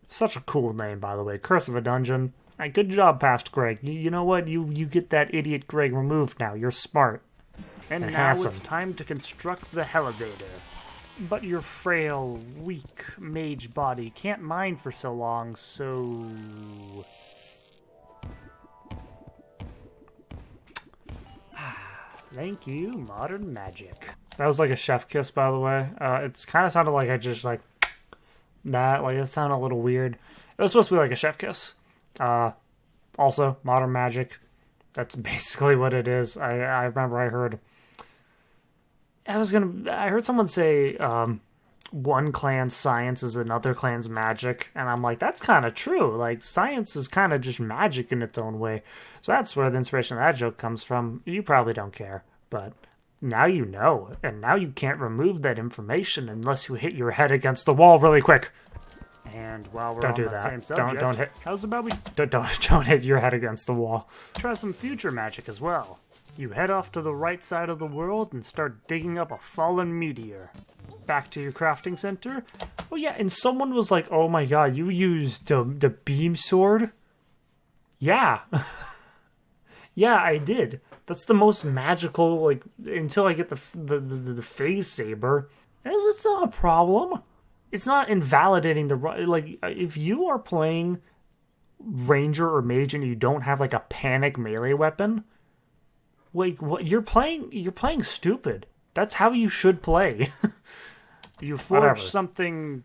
Such a cool name, by the way. Curse of a Dungeon. Good job, Past Greg. You know what? You get that idiot Greg removed now. You're smart. And now handsome. It's time to construct the Elevator. But your frail, weak mage body can't mine for so long, so... Thank you, modern magic. That was like a chef kiss, by the way. It's kind of sounded like I just like that. Like, it sounded a little weird. It was supposed to be like a chef kiss. Also, modern magic. That's basically what it is. I remember I heard someone say one clan's science is another clan's magic, and I'm like, that's kind of true. Like, science is kind of just magic in its own way. So that's where the inspiration of that joke comes from. You probably don't care, but now you know, and now you can't remove that information unless you hit your head against the wall really quick. And while we're on that same subject, don't hit. How's about we don't hit your head against the wall? Try some future magic as well. You head off to the right side of the world and start digging up a fallen meteor. Back to your crafting center. Oh yeah, and someone was like, "Oh my god, you used the beam sword?" Yeah. Yeah, I did. That's the most magical, like, until I get the phase saber. It's not a problem. it's not invalidating the like if you are playing ranger or mage and you don't have like a panic melee weapon, like what you're playing stupid. That's how you should play. You forge something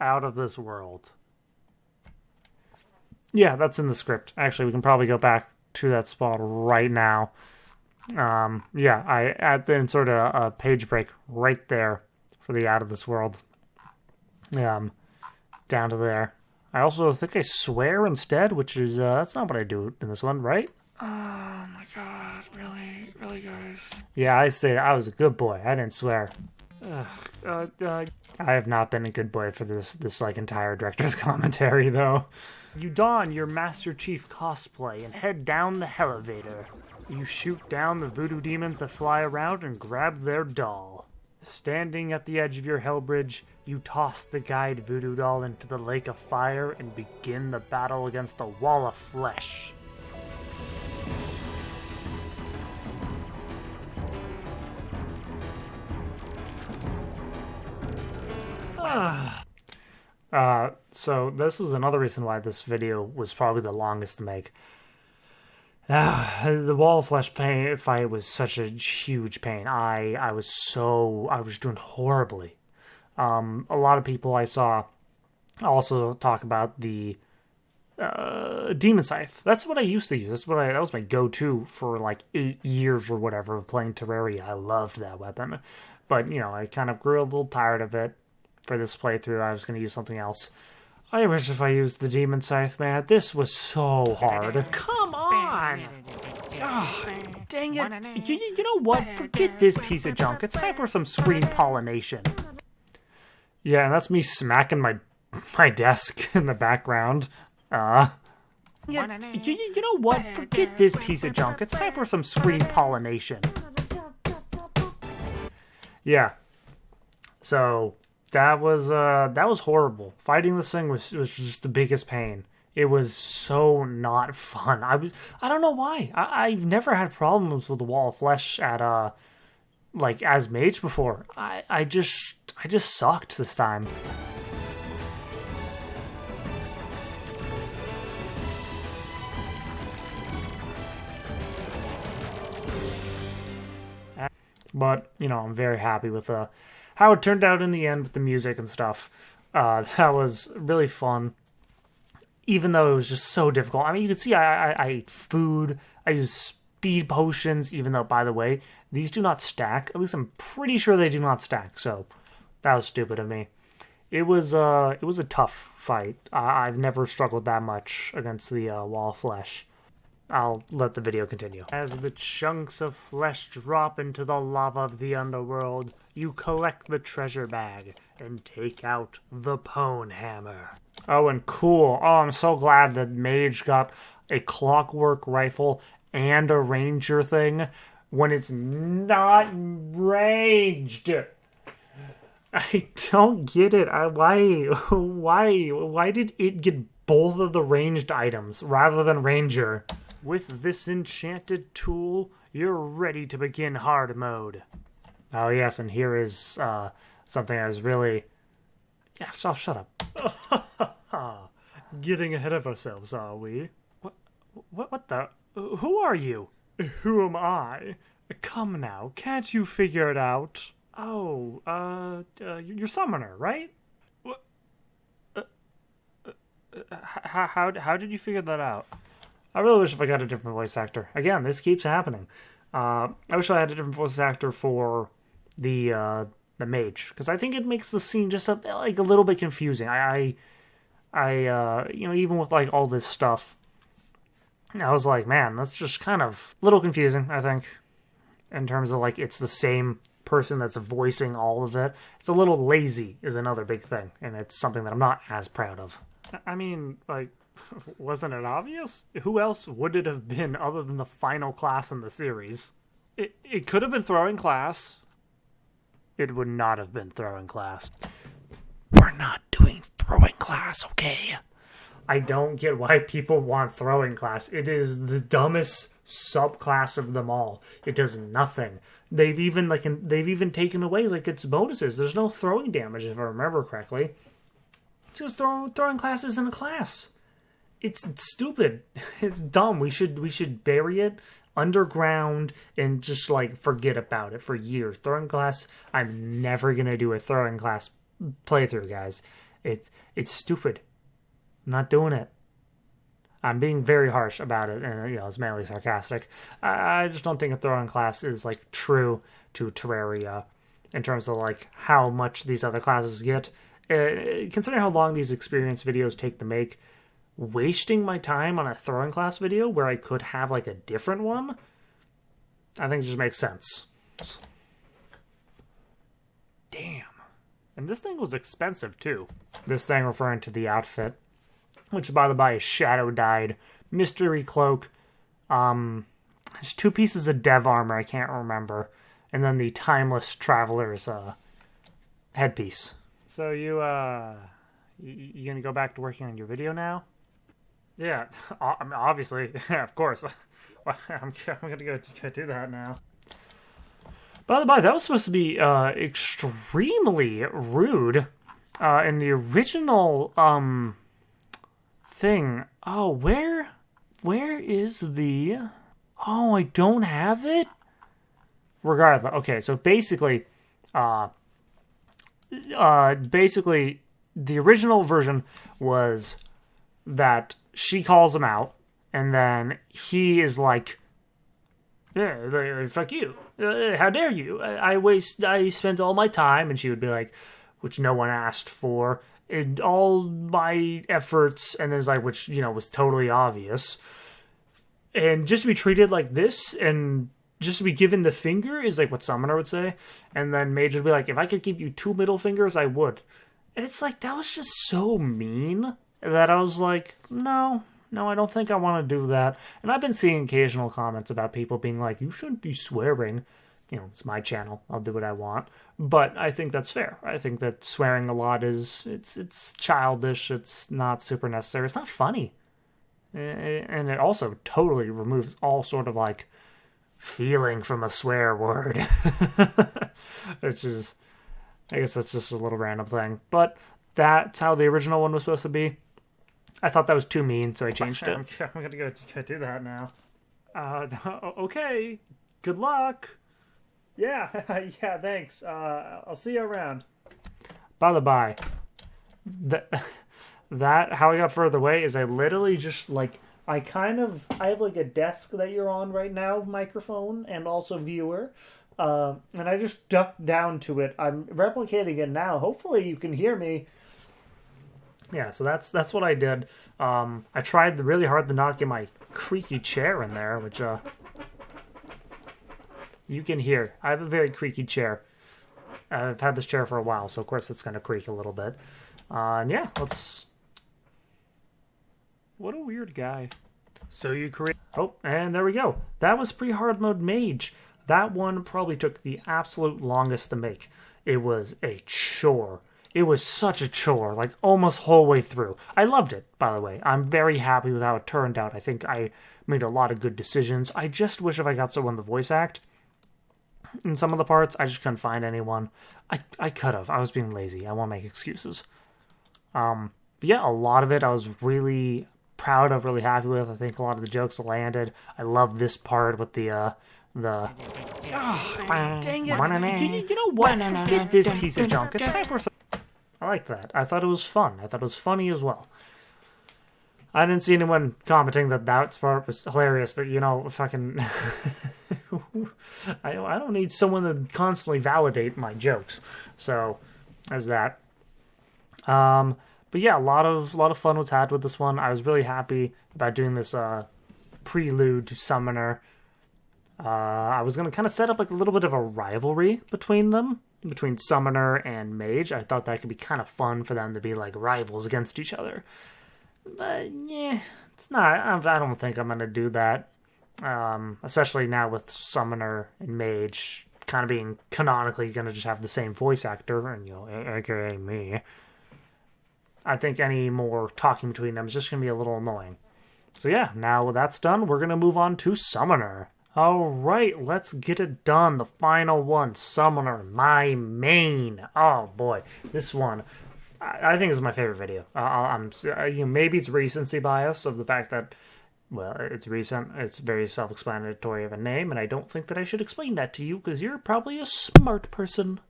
out of this world. Yeah, that's in the script. Actually, we can probably go back to that spot right now. Yeah, I insert a page break right there for the out of this world. Down to there. I also think I swear instead, which is that's not what I do in this one, right? Oh my god, really, guys. Yeah, I said I was a good boy. I didn't swear. I have not been a good boy for this like entire director's commentary though. You don your Master Chief cosplay and head down the elevator. You shoot down the voodoo demons that fly around and grab their doll. Standing at the edge of your hell bridge, you toss the guide voodoo doll into the lake of fire and begin the battle against the wall of flesh. So this is another reason why this video was probably the longest to make. The wall of flesh fight was such a huge pain. I was doing horribly. A lot of people I saw also talk about the demon scythe. That's what I used to use. That was my go-to for like 8 years or whatever of playing Terraria. I loved that weapon, but I kind of grew a little tired of it. For this playthrough, I was going to use something else. I wish if I used the demon scythe, man. This was so hard. Come on! Oh, dang it. You know what? Forget this piece of junk. It's time for some screen pollination. Yeah, and that's me smacking my desk in the background. You know what? Forget this piece of junk. It's time for some screen pollination. Yeah. So... That was horrible. Fighting this thing was just the biggest pain. It was so not fun. I don't know why. I've never had problems with the wall of flesh at like as mage before. I just sucked this time. But I'm very happy with how it turned out in the end with the music and stuff. That was really fun. Even though it was just so difficult. I mean, you can see I ate food. I used speed potions, even though, by the way, these do not stack. At least I'm pretty sure they do not stack. So that was stupid of me. It was a tough fight. I've never struggled that much against the wall of flesh. I'll let the video continue. As the chunks of flesh drop into the lava of the underworld, you collect the treasure bag and take out the pwn hammer. Oh, and cool. Oh, I'm so glad that Mage got a clockwork rifle and a ranger thing when it's not ranged. I don't get it. Why did it get both of the ranged items rather than ranger? With this enchanted tool, you're ready to begin hard mode. Oh yes, and here is something I was really... Yeah, so shut up. Getting ahead of ourselves, are we? What the... Who are you? Who am I? Come now, can't you figure it out? Oh, you're Summoner, right? What? How did you figure that out? I really wish if I got a different voice actor. Again, this keeps happening. I wish I had a different voice actor for the mage, because I think it makes the scene just a little bit confusing. I even with like all this stuff, I was like, man, that's just kind of a little confusing. I think in terms of like it's the same person that's voicing all of it. It's a little lazy is another big thing, and it's something that I'm not as proud of. I mean, like. Wasn't it obvious? Who else would it have been other than the final class in the series? It could have been throwing class. It would not have been throwing class. We're not doing throwing class, okay? I don't get why people want throwing class. It is the dumbest subclass of them all. It does nothing. They've even taken away like its bonuses. There's no throwing damage if I remember correctly. It's just throwing classes in a class. It's stupid. It's dumb. We should bury it underground and just like forget about it for years. Throwing class. I'm never gonna do a throwing class playthrough, guys. It's stupid. I'm not doing it. I'm being very harsh about it, and it's mainly sarcastic. I just don't think a throwing class is like true to Terraria in terms of like how much these other classes get. Considering how long these experience videos take to make, wasting my time on a throwing class video where I could have like a different one, I think it just makes sense. Damn. And this thing was expensive too. This thing referring to the outfit, which by the by is shadow dyed mystery cloak. There's 2 pieces of dev armor I can't remember, and then the timeless traveler's headpiece. So you gonna go back to working on your video now? Yeah, obviously, yeah, of course. I'm gonna go do that now. By the by, that was supposed to be extremely rude in the original thing. Oh, where is the... Oh, I don't have it? Regardless, okay, so basically, the original version was that she calls him out, and then he is like, yeah, fuck you. How dare you? I spent all my time, and she would be like, which no one asked for, and all my efforts, and there's like, which, was totally obvious. And just to be treated like this, and just to be given the finger is like what Summoner would say. And then Mage would be like, if I could give you 2 middle fingers, I would. And it's like, that was just so mean that I was like, no, I don't think I want to do that. And I've been seeing occasional comments about people being like, you shouldn't be swearing. It's my channel. I'll do what I want. But I think that's fair. I think that swearing a lot it's childish. It's not super necessary. It's not funny. And it also totally removes all sort of like feeling from a swear word. Which is, I guess that's just a little random thing. But that's how the original one was supposed to be. I thought that was too mean, so I changed it. I'm gonna go do that now. Okay. Good luck. Yeah, yeah, thanks. I'll see you around. By the by, that how I got further away is I literally just like I have like a desk that you're on right now, microphone and also viewer, and I just ducked down to it. I'm replicating it now. Hopefully you can hear me. Yeah, so that's what I did. I tried really hard to not get my creaky chair in there, which you can hear. I have a very creaky chair. I've had this chair for a while, so of course it's going to creak a little bit. And yeah, let's... What a weird guy. So you create... Oh, and there we go. That was Pre-hard mode Mage. That one probably took the absolute longest to make. It was a chore. It was such a chore, like almost whole way through. I loved it, by the way. I'm very happy with how it turned out. I think I made a lot of good decisions. I just wish if I got someone to voice act in some of the parts. I just couldn't find anyone. I could have. I was being lazy. I won't make excuses. But yeah, a lot of it I was really proud of, really happy with. I think a lot of the jokes landed. I love this part with the oh, dang it. You know what? Forget this piece of junk. It's time for some... I liked that. I thought it was fun. I thought it was funny as well. I didn't see anyone commenting that part was hilarious, but fucking... I don't need someone to constantly validate my jokes. So, there's that. But yeah, a lot of fun was had with this one. I was really happy about doing this prelude to Summoner. I was going to kind of set up like a little bit of a rivalry between them, between Summoner and Mage. I thought that could be kind of fun for them to be like rivals against each other. But yeah, it's not. I don't think I'm going to do that. Especially now with Summoner and Mage kind of being canonically going to just have the same voice actor, and aka me. I think any more talking between them is just going to be a little annoying. So yeah, now that's done, we're going to move on to Summoner. Alright, let's get it done. The final one, Summoner, my main. Oh boy, this one, I think is my favorite video. Maybe it's recency bias of the fact that, well, it's recent, it's very self-explanatory of a name, and I don't think that I should explain that to you, because you're probably a smart person.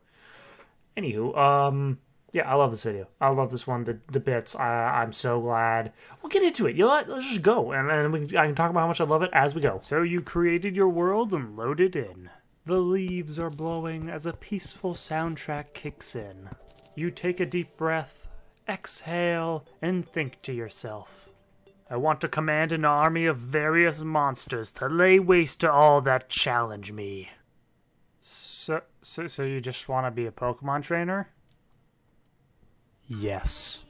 Anywho, yeah, I love this video. I love this one, the bits. I'm so glad. We'll get into it. You know what? Let's just go, and I can talk about how much I love it as we go. So you created your world and loaded in. The leaves are blowing as a peaceful soundtrack kicks in. You take a deep breath, exhale, and think to yourself, I want to command an army of various monsters to lay waste to all that challenge me. So you just want to be a Pokemon trainer? Yes.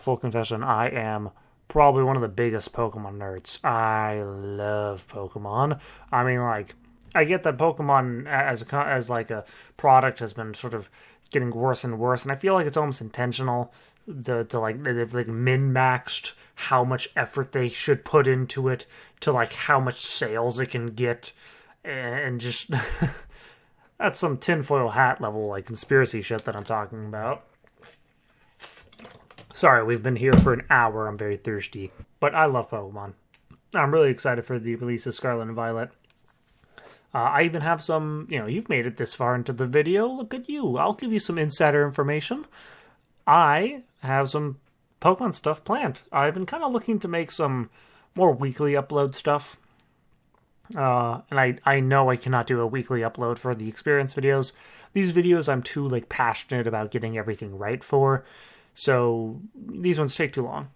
Full confession, I am probably one of the biggest Pokemon nerds. I love Pokemon. I mean, like, I get that Pokemon as like a product has been sort of getting worse and worse, and I feel like it's almost intentional to like they've like min-maxed how much effort they should put into it to like how much sales it can get, and just that's some tinfoil hat level like conspiracy shit that I'm talking about. Sorry, we've been here for an hour. I'm very thirsty. But I love Pokemon. I'm really excited for the release of Scarlet and Violet. I even have some, you've made it this far into the video. Look at you. I'll give you some insider information. I have some Pokemon stuff planned. I've been kind of looking to make some more weekly upload stuff. And I know I cannot do a weekly upload for the experience videos. These videos I'm too passionate about getting everything right for. So these ones take too long,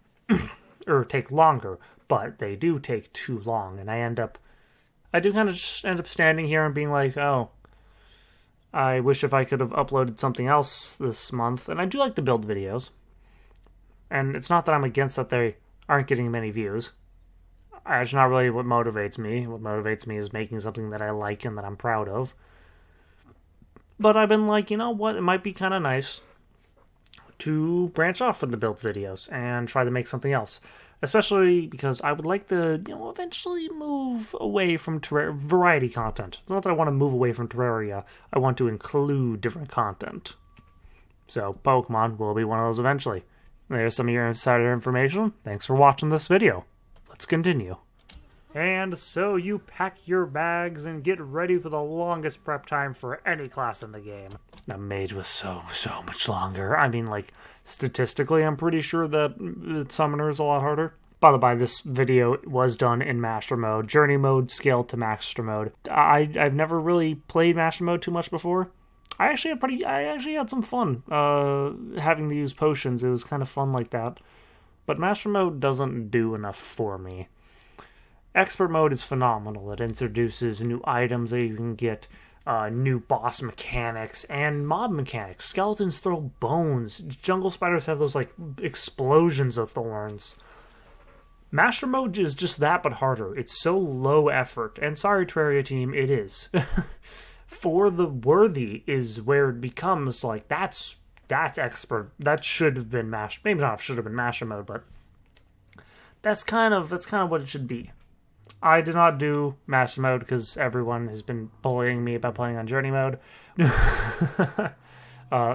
or take longer, but they do take too long, and I do kind of just end up standing here and being like, oh, I wish if I could have uploaded something else this month, and I do like to build videos, and it's not that I'm against that they aren't getting many views. It's not really what motivates me. What motivates me is making something that I like and that I'm proud of. But I've been like, you know what, it might be kind of nice to branch off from the build videos and try to make something else. Especially because I would like to, eventually move away from variety content. It's not that I want to move away from Terraria. I want to include different content. So, Pokemon will be one of those eventually. There's some of your insider information. Thanks for watching this video. Let's continue. And so you pack your bags and get ready for the longest prep time for any class in the game. The mage was so much longer. I mean, statistically, I'm pretty sure that the summoner is a lot harder. By the way, this video was done in Master Mode. Journey Mode scaled to Master Mode. I've never really played Master Mode too much before. I actually had some fun having to use potions. It was kind of fun like that. But Master Mode doesn't do enough for me. Expert Mode is phenomenal. It introduces new items that you can get, new boss mechanics, and mob mechanics. Skeletons throw bones. Jungle spiders have those, explosions of thorns. Master Mode is just that, but harder. It's so low effort. And sorry, Terraria team, it is. For the worthy is where it becomes, that's expert. That should have been Master... Maybe not should have been Master Mode, but that's kind of what it should be. I did not do Master Mode because everyone has been bullying me about playing on Journey Mode.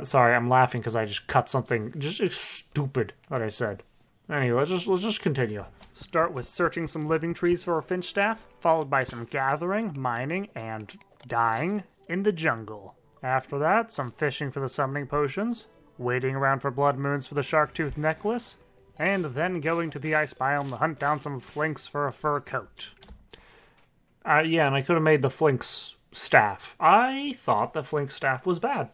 Sorry, I'm laughing because I just cut something just stupid that I said. Anyway, let's just continue. Start with searching some living trees for a finch staff, followed by some gathering, mining, and dying in the jungle. After that, some fishing for the summoning potions, waiting around for blood moons for the shark tooth necklace, and then going to the ice biome to hunt down some flinks for a fur coat. Yeah, and I could have made the flinks staff. I thought the flink staff was bad.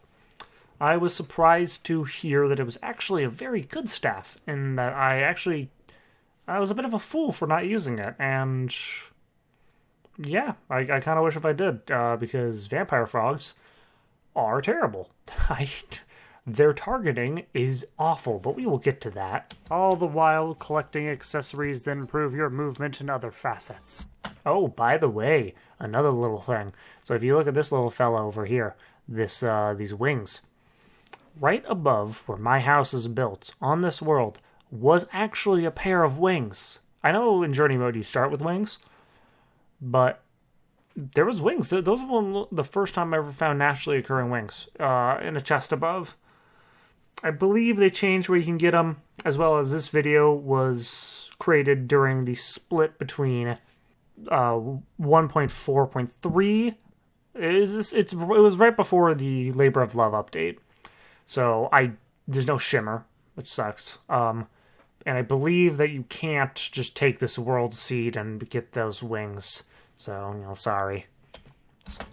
I was surprised to hear that it was actually a very good staff, and that I was a bit of a fool for not using it, and yeah, I kind of wish if I did, because vampire frogs are terrible. Their targeting is awful, but we will get to that. All the while collecting accessories that improve your movement and other facets. Oh, by the way, another little thing. So if you look at this little fella over here, these wings, right above where my house is built on this world was actually a pair of wings. I know in journey mode you start with wings, but there was wings. Those were the first time I ever found naturally occurring wings in a chest above. I believe they changed where you can get them, as well as this video was created during the split between 1.4.3. It was right before the Labor of Love update. So there's no shimmer, which sucks. And I believe that you can't just take this world seed and get those wings. So, sorry.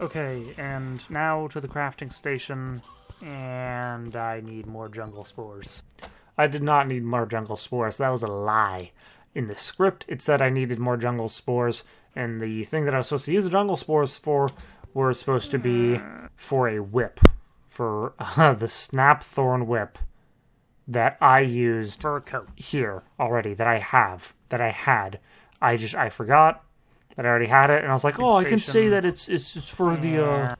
Okay, and now to the crafting station. And I need more jungle spores. I did not need more jungle spores. That was a lie. In the script, it said I needed more jungle spores. And the thing that I was supposed to use the jungle spores for were supposed to be for a whip. For the Snapthorn whip that I used for a coat here already. That I had. I forgot that I already had it. And I was like, oh, I can say that it's just for the...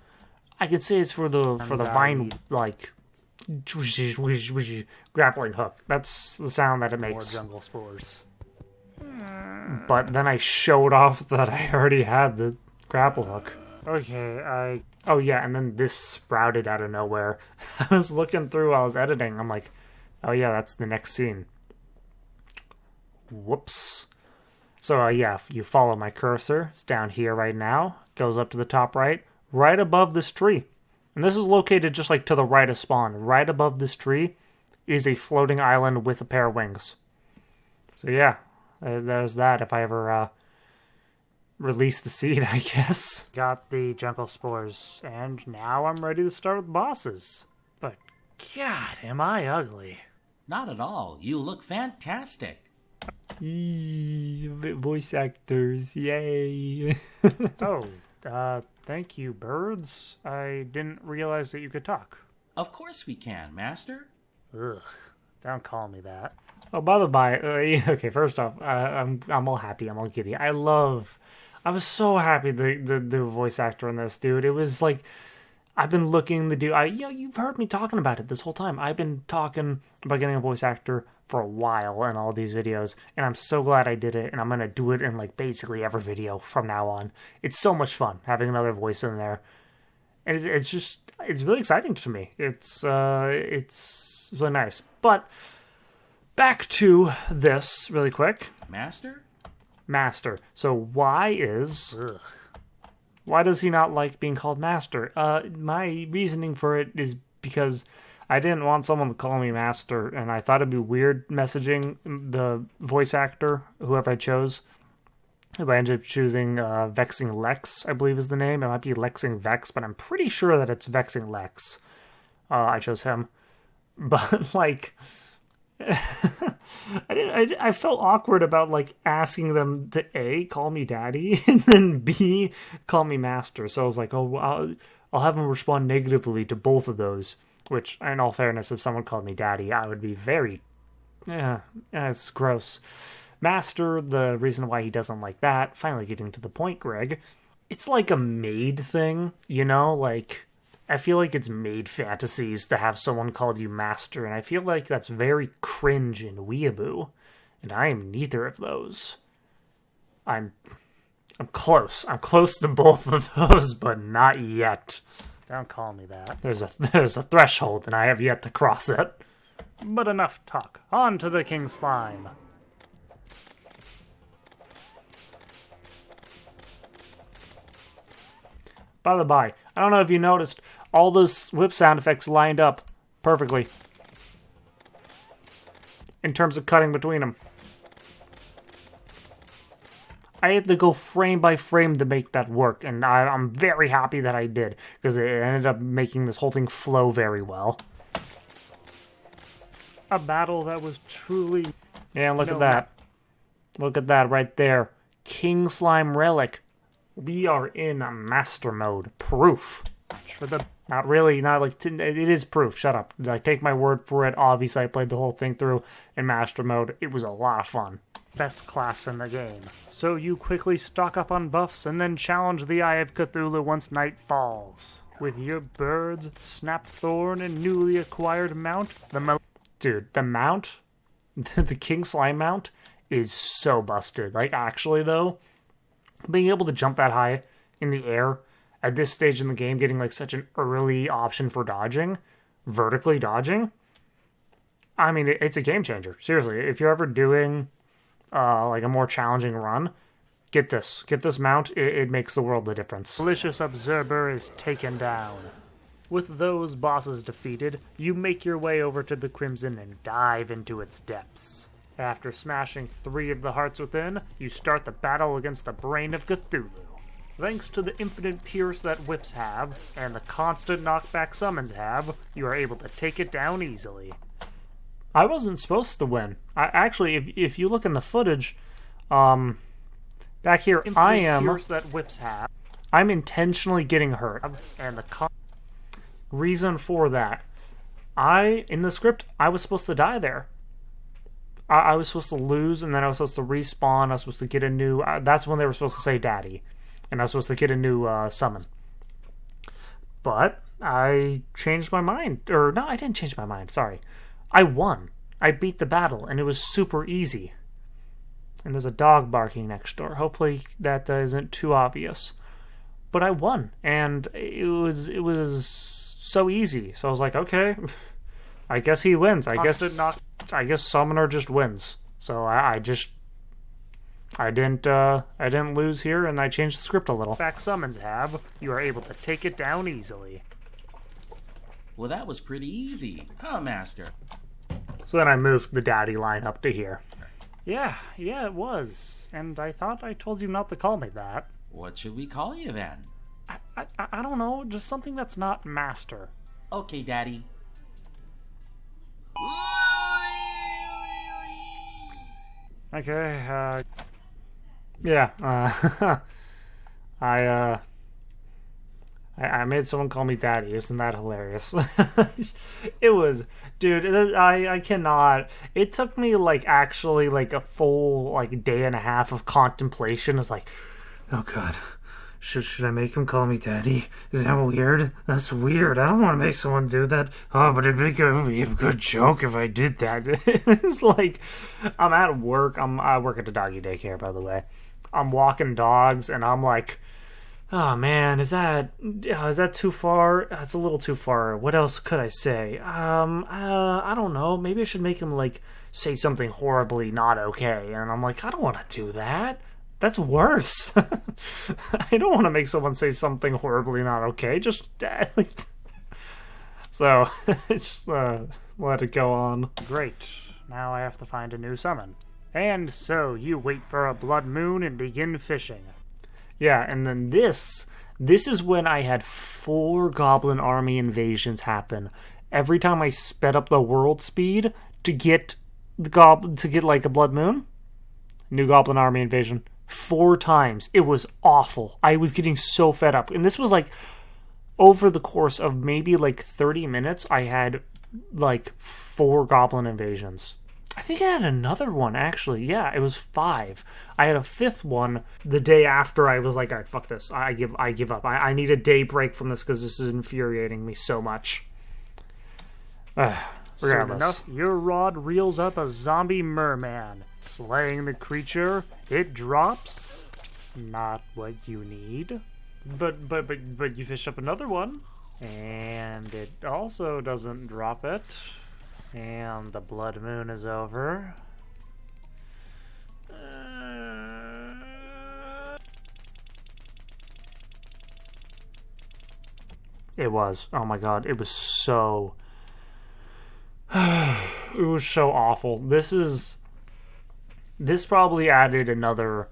I could say it's for the vine, like, grappling hook. That's the sound that it makes. More jungle spores. But then I showed off that I already had the grapple hook. Okay, oh yeah, and then this sprouted out of nowhere. I was looking through while I was editing. I'm like, oh yeah, that's the next scene. Whoops. So yeah, if you follow my cursor, it's down here right now. Goes up to the top right. Right above this tree. And this is located just like to the right of spawn. Right above this tree is a floating island with a pair of wings. So yeah, there's that if I ever release the seed, I guess. Got the jungle spores, and now I'm ready to start with bosses. But God, am I ugly. Not at all. You look fantastic. Voice actors, yay. Oh, thank you, birds. I didn't realize that you could talk. Of course we can, Master. Ugh, don't call me that. Oh, by the by, okay, first off, I'm all happy, I'm all giddy. I was so happy the voice actor in this, dude. It was like, I've been looking the dude, you've heard me talking about it this whole time. I've been talking about getting a voice actor for a while in all these videos, and I'm so glad I did it, and I'm gonna do it in like basically every video from now on. It's so much fun having another voice in there, and it's really exciting to me. It's really nice. But back to this really quick. Master. So why does he not like being called Master? My reasoning for it is because I didn't want someone to call me Master, and I thought it'd be weird messaging the voice actor, whoever I chose. I ended up choosing Vexing Lex, I believe is the name. It might be Lexing Vex, but I'm pretty sure that it's Vexing Lex. I chose him. But, like, I felt awkward about, like, asking them to A, call me Daddy, and then B, call me Master. So I was like, oh, I'll have them respond negatively to both of those. Which, in all fairness, if someone called me Daddy, I would be very... it's gross. Master, the reason why he doesn't like that, finally getting to the point, Greg, it's like a maid thing, you know? Like, I feel like it's maid fantasies to have someone called you Master, and I feel like that's very cringe and weeaboo, and I am neither of those. I'm close. I'm close to both of those, but not yet. Don't call me that. There's a threshold, and I have yet to cross it. But enough talk. On to the King Slime. By the by, I don't know if you noticed, all those whip sound effects lined up perfectly. In terms of cutting between them. I had to go frame by frame to make that work, and I'm very happy that I did, because it ended up making this whole thing flow very well. A battle that was truly... Yeah, look at that. Look at that right there. King Slime Relic. We are in Master Mode. Proof. Not really, not like... It is proof, shut up. Like, take my word for it. Obviously, I played the whole thing through in Master Mode. It was a lot of fun. Best class in the game. So you quickly stock up on buffs and then challenge the Eye of Cthulhu once night falls. With your birds, Snapthorn, and newly acquired mount, the mount, the King Slime mount, is so busted. Like, actually, though, being able to jump that high in the air at this stage in the game, getting, like, such an early option for dodging, vertically dodging, I mean, it's a game changer. Seriously, if you're ever doing, like, a more challenging run, get this. Get this mount. It makes the world of difference. Malicious Observer is taken down. With those bosses defeated, you make your way over to the Crimson and dive into its depths. After smashing 3 of the hearts within, you start the battle against the Brain of Cthulhu. Thanks to the infinite pierce that whips have, and the constant knockback summons have, you are able to take it down easily. I wasn't supposed to win. Actually, if you look in the footage, back here, I am... Pierce that whips have. I'm intentionally getting hurt, and the reason for that, in the script, I was supposed to die there. I was supposed to lose, and then I was supposed to respawn. I was supposed to get a new... that's when they were supposed to say daddy. And I was supposed to get a new summon. But I changed my mind. Or, no, I didn't change my mind. Sorry. I won. I beat the battle, and it was super easy. And there's a dog barking next door. Hopefully that isn't too obvious. But I won, and it was so easy. So I was like, okay, I guess he wins. I guess Summoner just wins. So I didn't lose here, and I changed the script a little. Back summons have, you are able to take it down easily. Well, that was pretty easy, huh, Master? So then I moved the daddy line up to here. Yeah, it was. And I thought I told you not to call me that. What should we call you then? I don't know, just something that's not Master. Okay, Daddy. Okay, yeah, I made someone call me daddy. Isn't that hilarious? It was, dude, I cannot. It took me, like, actually, like, a full, like, day and a half of contemplation. It's like, oh, God, should I make him call me daddy? Is that weird? That's weird. I don't want to make someone do that. Oh, but it'd be a good joke if I did that. It's like, I'm at work. I work at a doggy daycare, by the way. I'm walking dogs, and I'm like, oh man, is that too far? That's a little too far. What else could I say? I don't know. Maybe I should make him, like, say something horribly not okay. And I'm like, I don't want to do that. That's worse. I don't want to make someone say something horribly not okay. Just, so, just let it go on. Great. Now I have to find a new summon. And so you wait for a blood moon and begin fishing. Yeah, and then this is when I had 4 goblin army invasions happen. Every time I sped up the world speed to get like a blood moon, new goblin army invasion. 4 times. It was awful. I was getting so fed up. And this was like over the course of maybe like 30 minutes, I had like 4 goblin invasions. I think I had another one, actually. Yeah, it was 5. I had a 5th one the day after. I was like, all right, fuck this. I give up. I need a day break from this because this is infuriating me so much. Regardless. Soon enough, your rod reels up a zombie merman. Slaying the creature, it drops. Not what you need. But you fish up another one. And it also doesn't drop it. And the blood moon is over. It was. Oh my god. It was so... it was so awful. This probably added another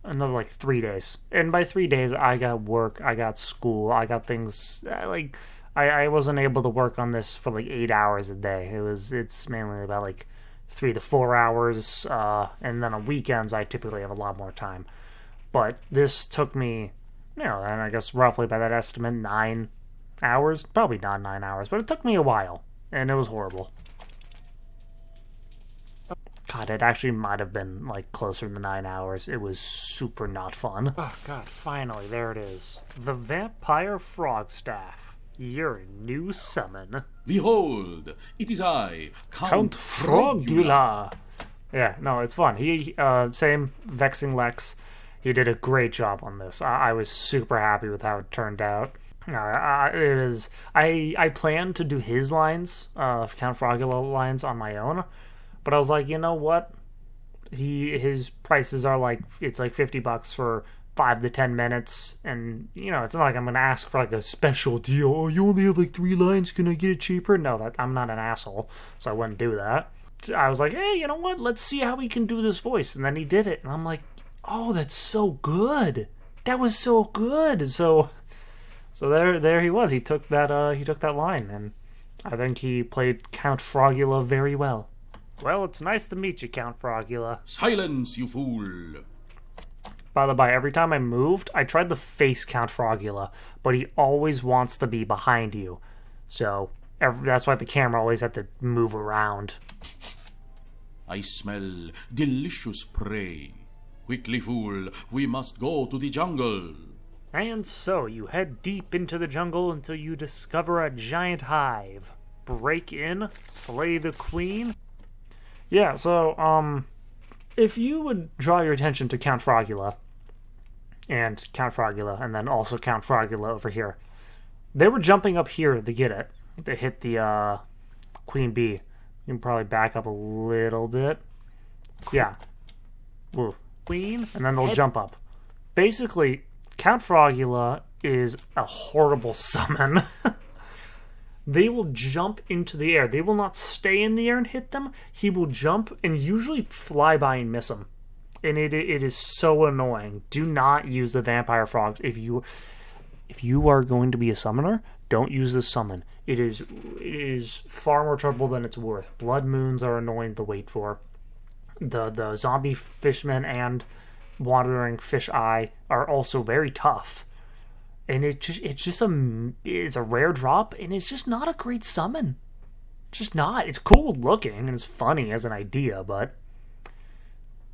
like 3 days. And by 3 days, I got work, I got school, I got things... like... I wasn't able to work on this for like 8 hours a day. It's mainly about like 3 to 4 hours, and then on weekends I typically have a lot more time. But this took me, and I guess roughly by that estimate, 9 hours. Probably not 9 hours, but it took me a while, and it was horrible. God, it actually might have been like closer to 9 hours. It was super not fun. Oh god, finally, there it is. The Vampire Frog Staff. Your new summon. Behold, it is I, Count Frogula. Yeah, no, it's fun. He same Vexing Lex. He did a great job on this. I was super happy with how it turned out. It is. I planned to do his lines, Count Frogula lines on my own, but I was like, you know what? His prices are like, it's like $50 for 5 to 10 minutes, and you know, it's not like I'm gonna ask for like a special deal. Oh, you only have like 3 lines, can I get it cheaper? No, I'm not an asshole, so I wouldn't do that. I was like, hey, you know what? Let's see how he can do this voice, and then he did it, and I'm like, oh, that's so good. That was so good. So there he was. He took that line, and I think he played Count Frogula very well. Well, it's nice to meet you, Count Frogula. Silence, you fool! By the by, every time I moved, I tried to face Count Frogula, but he always wants to be behind you. So that's why the camera always had to move around. I smell delicious prey. Quickly, fool, we must go to the jungle. And so you head deep into the jungle until you discover a giant hive. Break in, slay the queen. Yeah, so, if you would draw your attention to Count Frogula, and then also Count Frogula over here, they were jumping up here to get it, to hit the, Queen Bee. You can probably back up a little bit. Yeah. Ooh. Queen, and then they'll jump up. Basically, Count Frogula is a horrible summon. They will jump into the air. They will not stay in the air and hit them. He will jump and usually fly by and miss them. And it is so annoying. Do not use the vampire frogs. If you are going to be a summoner, don't use this summon. It is far more trouble than it's worth. Blood moons are annoying to wait for. The zombie fishmen and wandering fish eye are also very tough. And it's a rare drop, and it's just not a great summon. Just not. It's cool looking and it's funny as an idea, but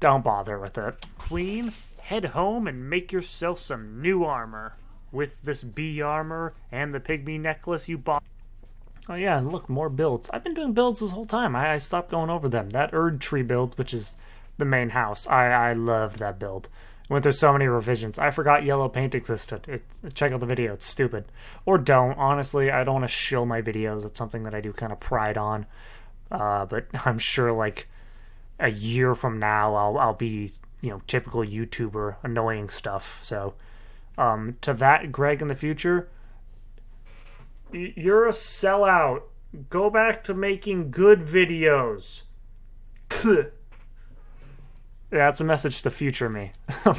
don't bother with it. Queen, head home and make yourself some new armor. With this bee armor and the pygmy necklace you bought. Oh yeah, and look, more builds. I've been doing builds this whole time. I stopped going over them. That Erd Tree build, which is the main house, I loved that build. Went through so many revisions. I forgot yellow paint existed. Check out the video. It's stupid. Or don't. Honestly, I don't want to shill my videos. It's something that I do kind of pride on. But I'm sure like a year from now, I'll be, you know, typical YouTuber, annoying stuff. So to that, Greg, in the future, you're a sellout. Go back to making good videos. That's a message to future me.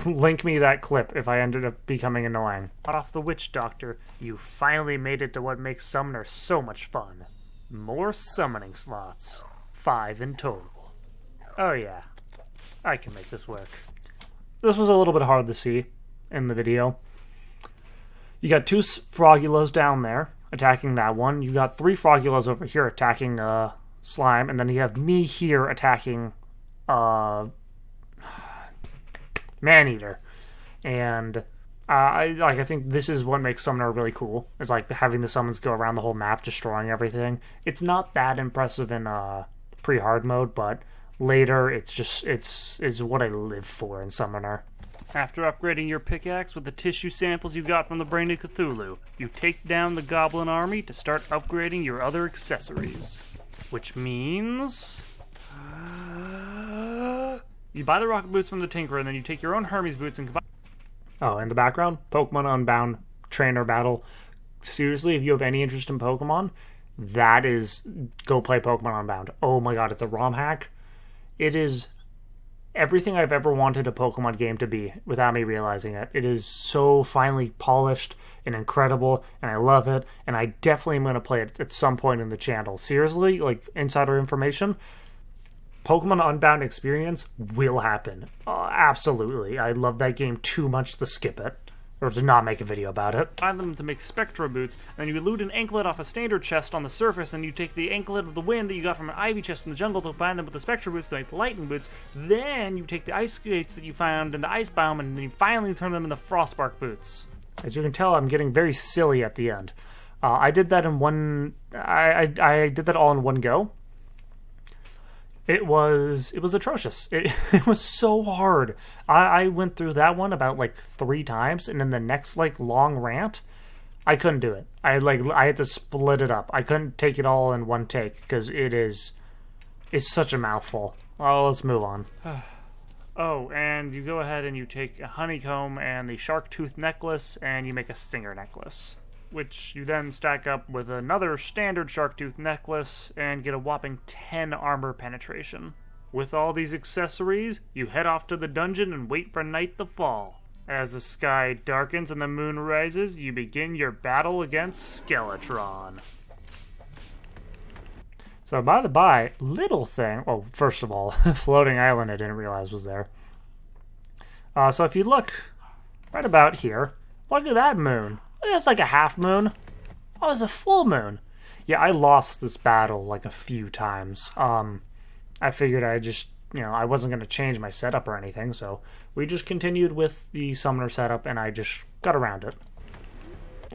Link me that clip if I ended up becoming annoying. Hot off the witch doctor, you finally made it to what makes Summoner so much fun. More summoning slots. 5 in total. Oh yeah, I can make this work. This was a little bit hard to see in the video. You got 2 Frogulas down there attacking that one. You got 3 Frogulas over here attacking slime, and then you have me here attacking Maneater. And I think this is what makes Summoner really cool. It's like having the summons go around the whole map, destroying everything. It's not that impressive in pre-hard mode, but later it's what I live for in Summoner. After upgrading your pickaxe with the tissue samples you got from the Brain of Cthulhu, you take down the Goblin Army to start upgrading your other accessories. Which means you buy the rocket boots from the Tinkerer, and then you take your own Hermes boots and combine. Oh, in the background, Pokemon Unbound trainer battle. Seriously, if you have any interest in Pokemon, that is, go play Pokemon Unbound. Oh my god, it's a ROM hack. It is everything I've ever wanted a Pokemon game to be without me realizing it. It is so finely polished and incredible, and I love it, and I definitely am going to play it at some point in the channel. Seriously, like, insider information, Pokemon Unbound experience will happen. Absolutely. I love that game too much to skip it. Or to not make a video about it. Find them to make Spectra boots, and then you loot an anklet off a standard chest on the surface, and you take the anklet of the wind that you got from an ivy chest in the jungle to bind them with the Spectra boots to make the lightning boots. Then you take the ice skates that you found in the ice biome, and then you finally turn them into Frostbark boots. As you can tell, I'm getting very silly at the end. I did that in one... I did that all in one go. It was atrocious. It was so hard. I went through that one about like 3 times, and then the next like long rant, I couldn't do it. I had to split it up. I couldn't take it all in one take because it's such a mouthful. Oh, let's move on. Oh, and you go ahead and you take a honeycomb and the shark tooth necklace, and you make a stinger necklace, which you then stack up with another standard shark tooth necklace and get a whopping 10 armor penetration. With all these accessories, you head off to the dungeon and wait for night to fall. As the sky darkens and the moon rises, you begin your battle against Skeletron. So, by the by, little thing... Oh, first of all, floating island I didn't realize was there. So if you look right about here, look at that moon. It's like a half moon. Oh, it's a full moon. Yeah, I lost this battle like a few times. I figured I just, I wasn't going to change my setup or anything, so we just continued with the summoner setup, and I just got around it.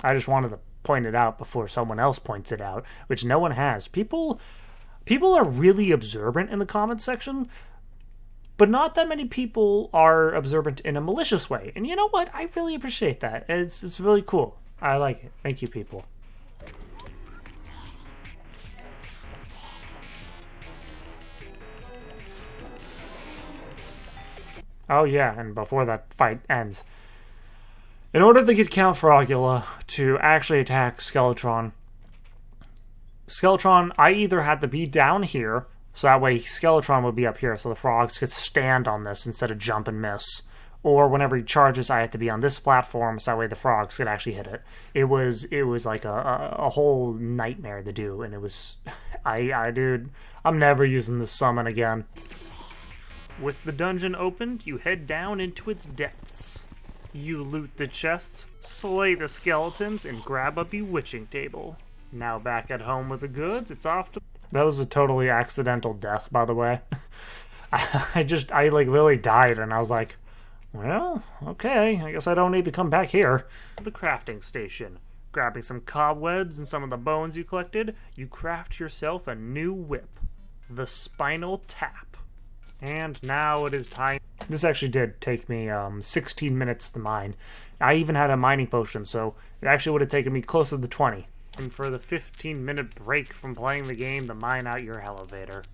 I just wanted to point it out before someone else points it out, which no one has. People are really observant in the comments section, but not that many people are observant in a malicious way. And you know what? I really appreciate that. It's really cool. I like it. Thank you, people. Oh yeah, and before that fight ends, in order to get Count Frogula to actually attack Skeletron, I either had to be down here, so that way Skeletron would be up here, so the frogs could stand on this instead of jump and miss. Or whenever he charges, I had to be on this platform, so that way the frogs could actually hit it. It was like a whole nightmare to do, and it was... Dude, I'm never using this summon again. With the dungeon opened, you head down into its depths. You loot the chests, slay the skeletons, and grab a bewitching table. Now back at home with the goods, it's off to... That was a totally accidental death, by the way. I literally died, and I was like, well, okay, I guess I don't need to come back here. The crafting station. Grabbing some cobwebs and some of the bones you collected, you craft yourself a new whip. The Spinal Tap. And now it is time... This actually did take me 16 minutes to mine. I even had a mining potion, so it actually would have taken me closer to 20. And for the 15-minute break from playing the game to mine out your elevator.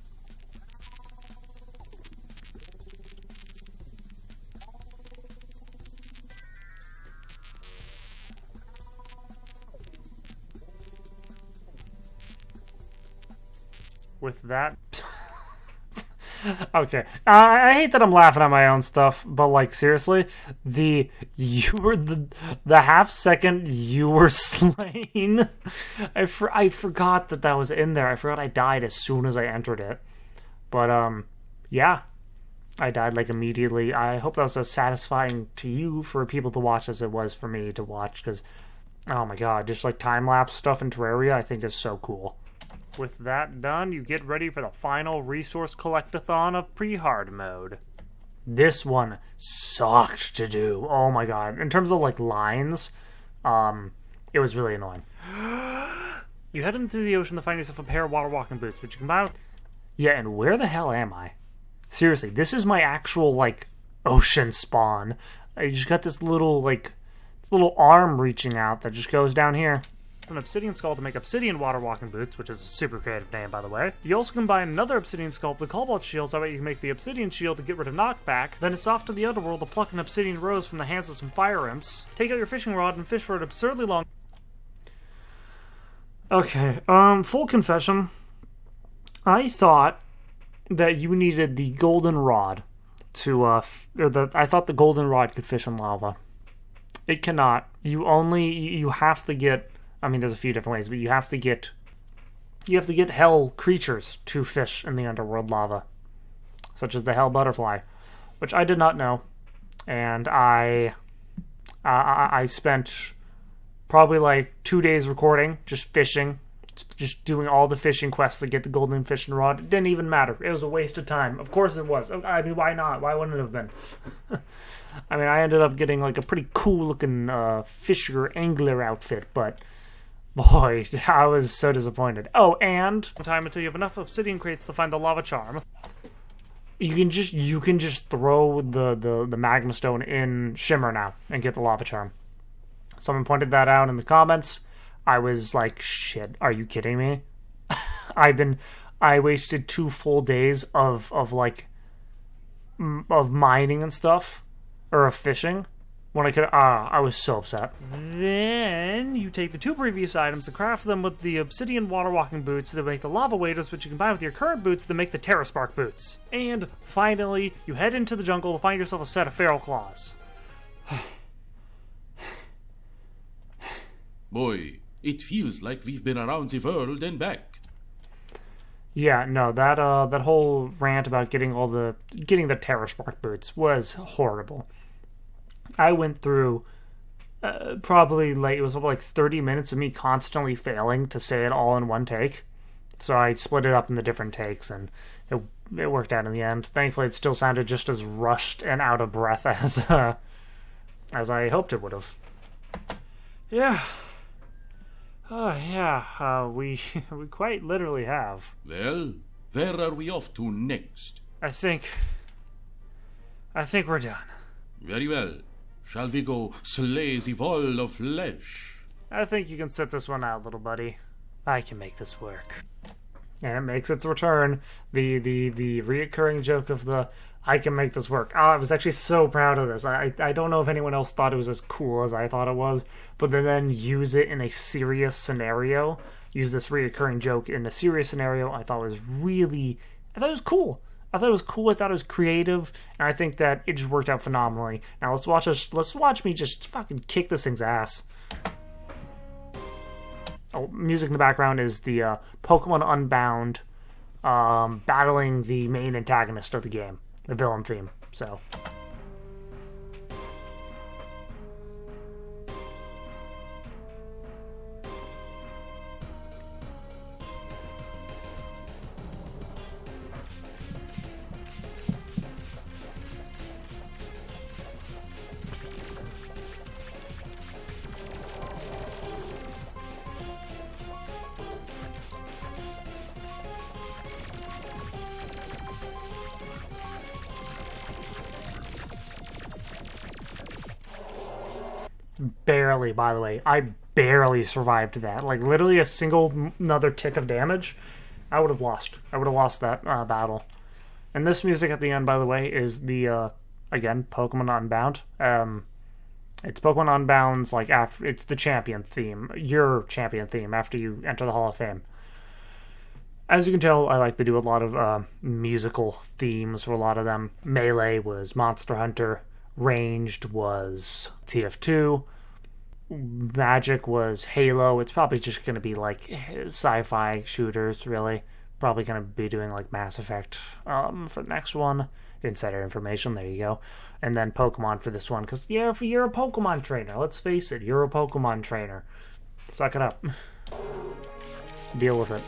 With that... Okay, I hate that I'm laughing at my own stuff, but like seriously, the half second you were slain, I forgot that was in there. I forgot I died as soon as I entered it, but yeah, I died like immediately. I hope that was as satisfying to you for people to watch as it was for me to watch, because oh my god, just like time lapse stuff in Terraria I think is so cool. With that done, you get ready for the final resource collectathon of pre-hard mode. This one sucked to do. Oh my god. In terms of like lines, it was really annoying. You head into the ocean to find yourself a pair of water walking boots, which you can buy. Yeah, and where the hell am I? Seriously, this is my actual like ocean spawn. I just got this little arm reaching out that just goes down here. An obsidian skull to make obsidian water walking boots, which is a super creative name, by the way. You also combine another obsidian skull with the cobalt shield, so that way you can make the obsidian shield to get rid of knockback. Then it's off to the underworld to pluck an obsidian rose from the hands of some fire imps. Take out your fishing rod and fish for an absurdly long... Okay, full confession. I thought that you needed the golden rod to, I thought the golden rod could fish in lava. It cannot. You have to get... I mean, there's a few different ways, but you have to get hell creatures to fish in the underworld lava, such as the hell butterfly, which I did not know, and I spent probably like 2 days recording, just fishing, just doing all the fishing quests to get the golden fishing rod. It didn't even matter. It was a waste of time. Of course it was. I mean, why not? Why wouldn't it have been? I mean, I ended up getting like a pretty cool looking fisher angler outfit, but Boy, I was so disappointed. Oh, and time until you have enough obsidian crates to find the lava charm. You can just throw the magma stone in Shimmer now and get the lava charm. Someone pointed that out in the comments. I was like, shit, are you kidding me? I wasted 2 full days of mining and stuff, or of fishing, when I was so upset. Then you take the 2 previous items and craft them with the obsidian water walking boots to make the lava waders, which you combine with your current boots to make the Terra Spark boots. And finally, you head into the jungle to find yourself a set of feral claws. Boy, it feels like we've been around the world and back. Yeah, no, that whole rant about getting the Terra Spark boots was horrible. I went through it was like 30 minutes of me constantly failing to say it all in one take. So I split it up into different takes, and it worked out in the end. Thankfully, it still sounded just as rushed and out of breath as I hoped it would have. Yeah. Oh, yeah, we quite literally have. Well, where are we off to next? I think we're done. Very well. Shall we go slay the wall of flesh? I think you can sit this one out, little buddy. I can make this work. And it makes its return. The reoccurring joke of the I can make this work. I was actually so proud of this. I don't know if anyone else thought it was as cool as I thought it was, but to then use it in a serious scenario, use this reoccurring joke in a serious scenario, I thought it was cool. I thought it was creative, and I think that it just worked out phenomenally. Now let's watch me just fucking kick this thing's ass. Oh, music in the background is the Pokemon Unbound battling the main antagonist of the game. The villain theme, so. Barely, by the way. I barely survived that. Like, literally a single another tick of damage, I would have lost. I would have lost that battle. And this music at the end, by the way, is the, again, Pokemon Unbound. It's Pokemon Unbound's, like, after, it's the champion theme. Your champion theme after you enter the Hall of Fame. As you can tell, I like to do a lot of musical themes for a lot of them. Melee was Monster Hunter. Ranged was TF2. Magic was Halo. It's probably just going to be like sci-fi shooters, really. Probably going to be doing like Mass Effect for the next one. Insider information, there you go. And then Pokemon for this one, because you're a Pokemon trainer. Let's face it, you're a Pokemon trainer. Suck it up. Deal with it.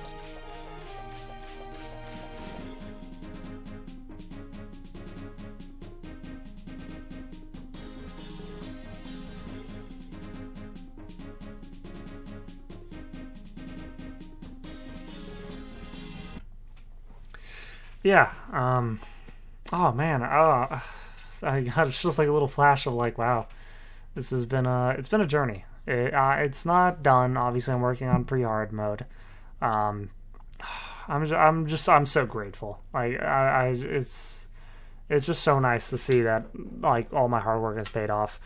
Yeah, oh man, I got just like a little flash of like, wow, this has been it's been a journey. It's not done. Obviously, I'm working on pre-hard mode. I'm so grateful. Like, it's just so nice to see that like all my hard work has paid off.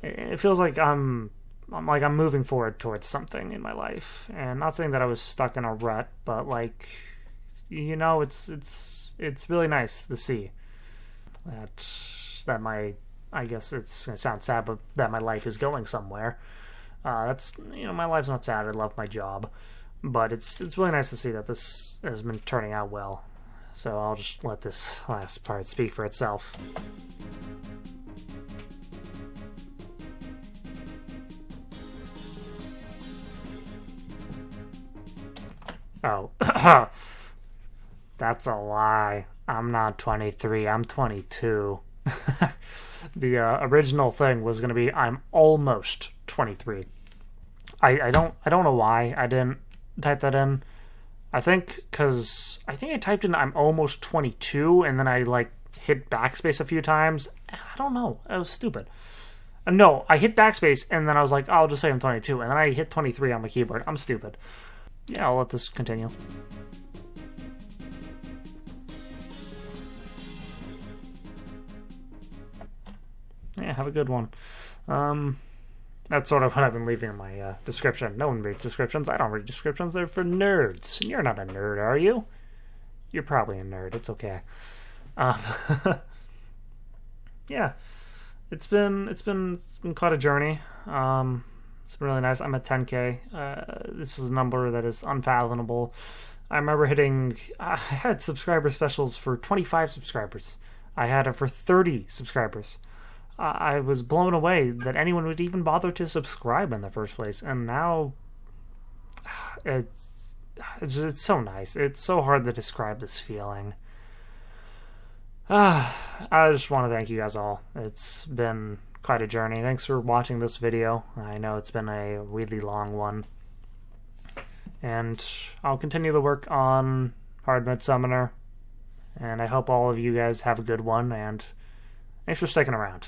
It feels like I'm moving forward towards something in my life, and not saying that I was stuck in a rut, but like, you know, it's really nice to see that my, I guess it's gonna sound sad, but that my life is going somewhere. That's, you know, my life's not sad. I love my job, but it's really nice to see that this has been turning out well. So I'll just let this last part speak for itself. Oh, that's a lie. I'm not 23. I'm 22. The original thing was going to be I'm almost 23. I don't know why I didn't type that in. I think because I typed in I'm almost 22 and then I like hit backspace a few times. I don't know. It was stupid. No, I hit backspace and then I was like, oh, I'll just say I'm 22, and then I hit 23 on my keyboard. I'm stupid. Yeah, I'll let this continue. Yeah, have a good one. That's sort of what I've been leaving in my description. No one reads descriptions. I don't read descriptions. They're for nerds. You're not a nerd, are you? You're probably a nerd. It's okay. Yeah, it's been quite a journey. It's been really nice. I'm at 10K. This is a number that is unfathomable. I remember I had subscriber specials for 25 subscribers. I had it for 30 subscribers. I was blown away that anyone would even bother to subscribe in the first place. And now, it's so nice. It's so hard to describe this feeling. I just want to thank you guys all. It's been quite a journey. Thanks for watching this video. I know it's been a really long one. And I'll continue to work on Hardmode Summoner. And I hope all of you guys have a good one. And thanks for sticking around.